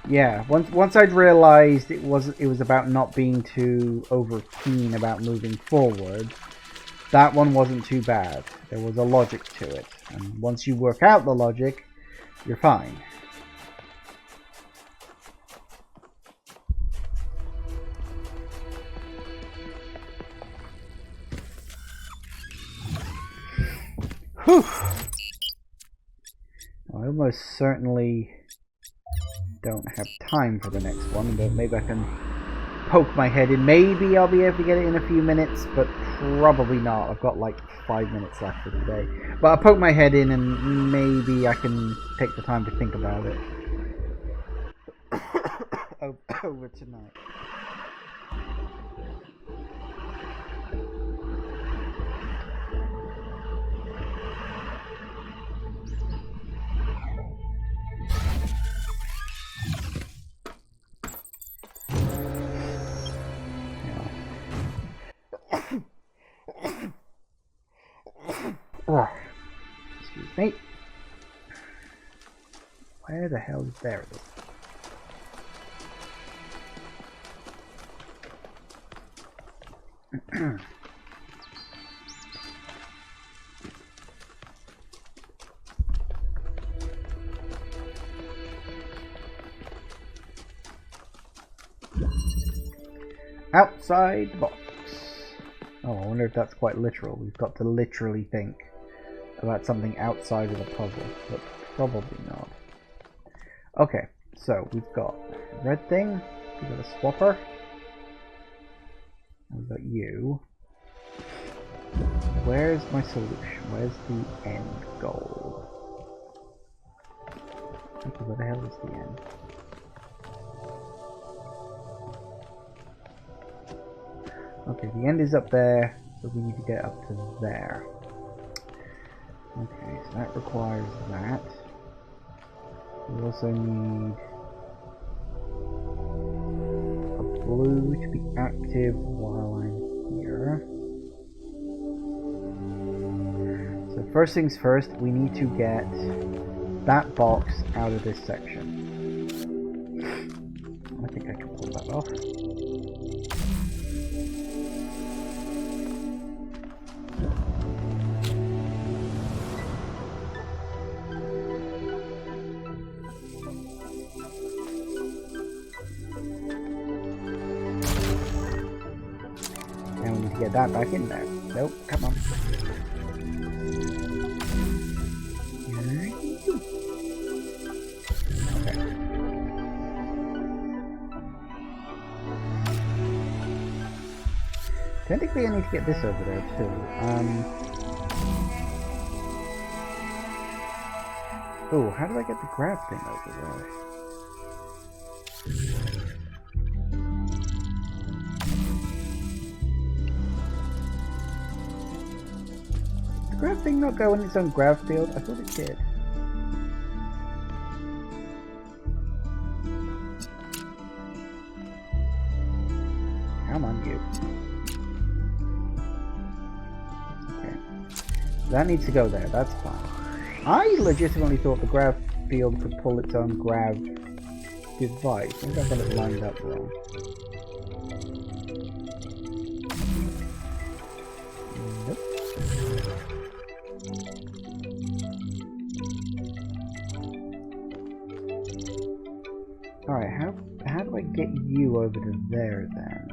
Yeah, once I'd realized it was about not being too over keen about moving forward, that one wasn't too bad. There was a logic to it, and once you work out the logic, you're fine. Whew. I almost certainly don't have time for the next one, but maybe I can poke my head in. Maybe I'll be able to get it in a few minutes, but probably not. I've got like 5 minutes left for today. But I'll poke my head in and maybe I can take the time to think about it over tonight. Excuse me. Where the hell is there? It is. Outside the box. Oh, I wonder if that's quite literal. We've got to literally think about something outside of the puzzle, but probably not. Okay, so we've got a red thing, we've got a swapper, we've got you. Where's my solution? Where's the end goal? Okay, where the hell is the end? Okay, the end is up there, so we need to get up to there. Okay, so that requires that. We also need a blue to be active while I'm here. So first things first, we need to get that box out of this section. I think I can pull that off. Get that back in there. Nope, come on. Okay. Technically I need to get this over there too. Oh, how do I get the grab thing over there? Does the grab thing not go in its own grab field? I thought it did. Come on, you. Okay. That needs to go there. That's fine. I legitimately thought the grav field could pull its own grav device. I think I got it lined up wrong. Nope. Alright, how do I get you over to there then?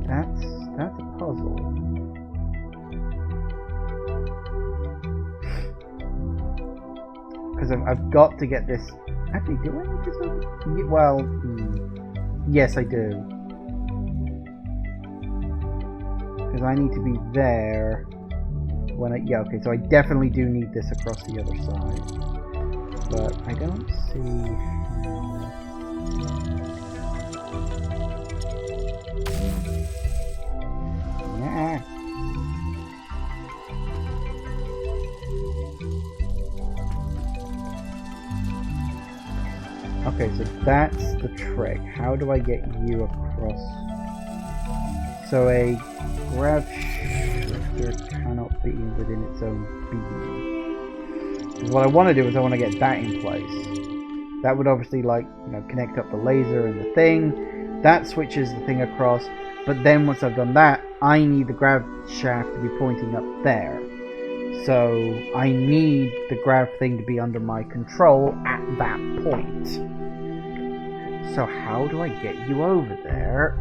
That's a puzzle. Because I've got to get this. Actually, do I need this over? Well, yes, I do. Because I need to be there when I. Yeah, okay, so I definitely do need this across the other side. But I don't see. Yeah. Okay, so that's the trick. How do I get you across? So a grav shifter cannot be within its own beam. Because what I want to do is I want to get that in place. That would obviously, like, you know, connect up the laser and the thing. That switches the thing across. But then once I've done that, I need the grav shaft to be pointing up there. So I need the grav thing to be under my control at that point. So how do I get you over there?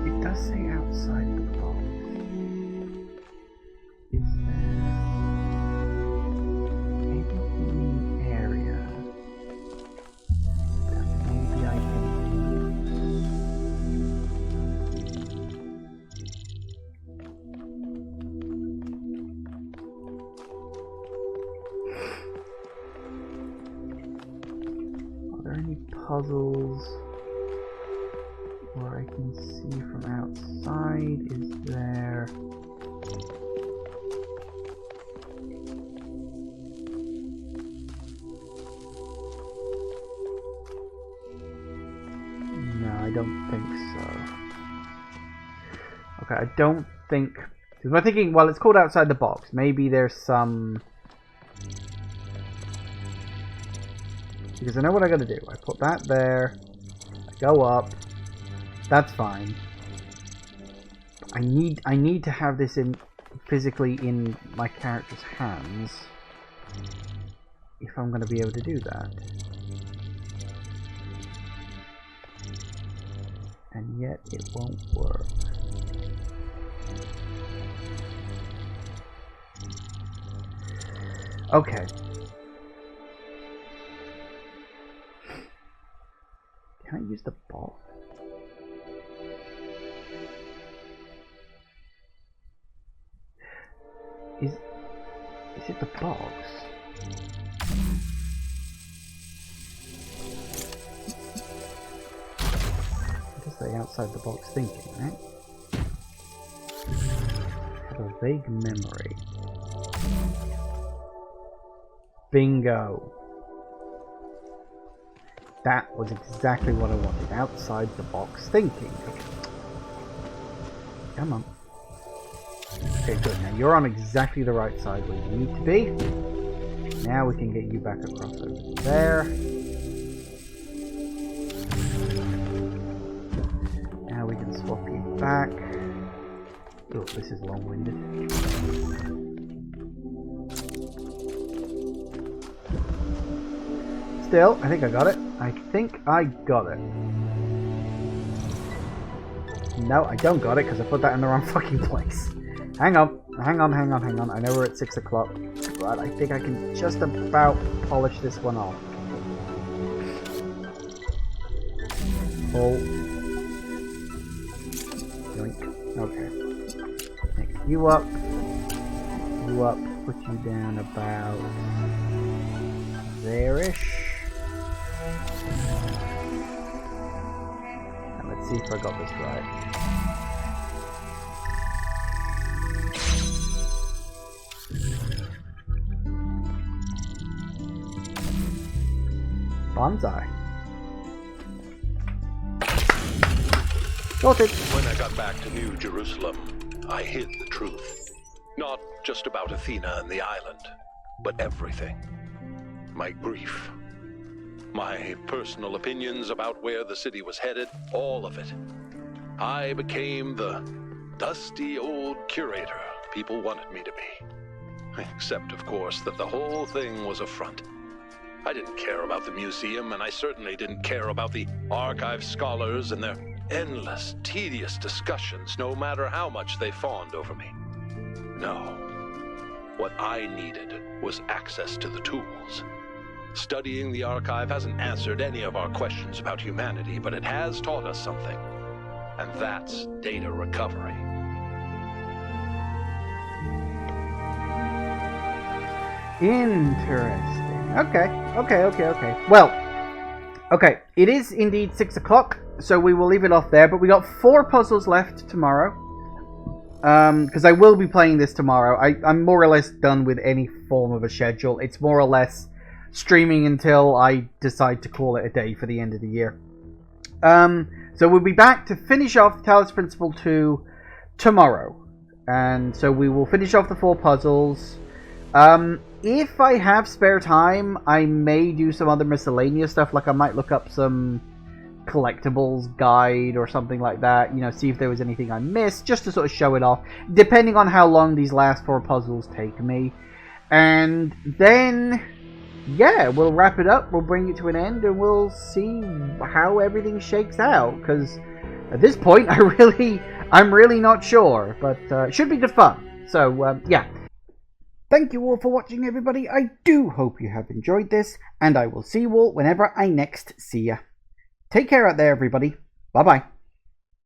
It does say outside the box. Is there anything in the area that maybe I can puzzles where I can see from outside? Is there no, I don't think so. Okay, I don't think, because I'm thinking, well, it's called outside the box, maybe there's some. Because I know what I gotta do. I put that there. I go up. That's fine. I need to have this in physically in my character's hands if I'm gonna be able to do that. And yet it won't work. Okay. Can I use the ball? Is it the box? Just say outside the box thinking, right? I have a vague memory. Bingo. That was exactly what I wanted. Outside the box thinking. Okay. Come on. Okay, good. Now you're on exactly the right side where you need to be. Now we can get you back across over there. Now we can swap you back. Oh, this is long-winded. Still, I think I got it. I think I got it. No, I don't got it because I put that in the wrong fucking place. Hang on. I know we're at 6 o'clock, but I think I can just about polish this one off. Pull. Yoink. Okay. Pick you up. Put you down about there-ish. And let's see if I got this right. Bonsai. Sorted. When I got back to New Jerusalem, I hid the truth. Not just about Athena and the island, but everything. My grief. My personal opinions about where the city was headed, all of it. I became the dusty old curator people wanted me to be. Except, of course, that the whole thing was a front. I didn't care about the museum, and I certainly didn't care about the archive scholars and their endless, tedious discussions, no matter how much they fawned over me. No. What I needed was access to the tools. Studying the archive hasn't answered any of our questions about humanity, but it has taught us something. And that's data recovery. Interesting. Okay. Well, okay, it is indeed 6 o'clock, so we will leave it off there, but we got 4 puzzles left tomorrow. Because I will be playing this tomorrow. I'm more or less done with any form of a schedule. It's more or less streaming until I decide to call it a day for the end of the year. So we'll be back to finish off Talos Principle 2 tomorrow. And so we will finish off the 4 puzzles. If I have spare time, I may do some other miscellaneous stuff. Like I might look up some collectibles guide or something like that. You know, see if there was anything I missed, just to sort of show it off. Depending on how long these last 4 puzzles take me. And then, yeah, we'll wrap it up. We'll bring it to an end, and we'll see how everything shakes out. Because at this point, I'm really not sure. But it should be good fun. So, yeah. Thank you all for watching, everybody. I do hope you have enjoyed this, and I will see you all whenever I next see ya. Take care out there, everybody. Bye-bye.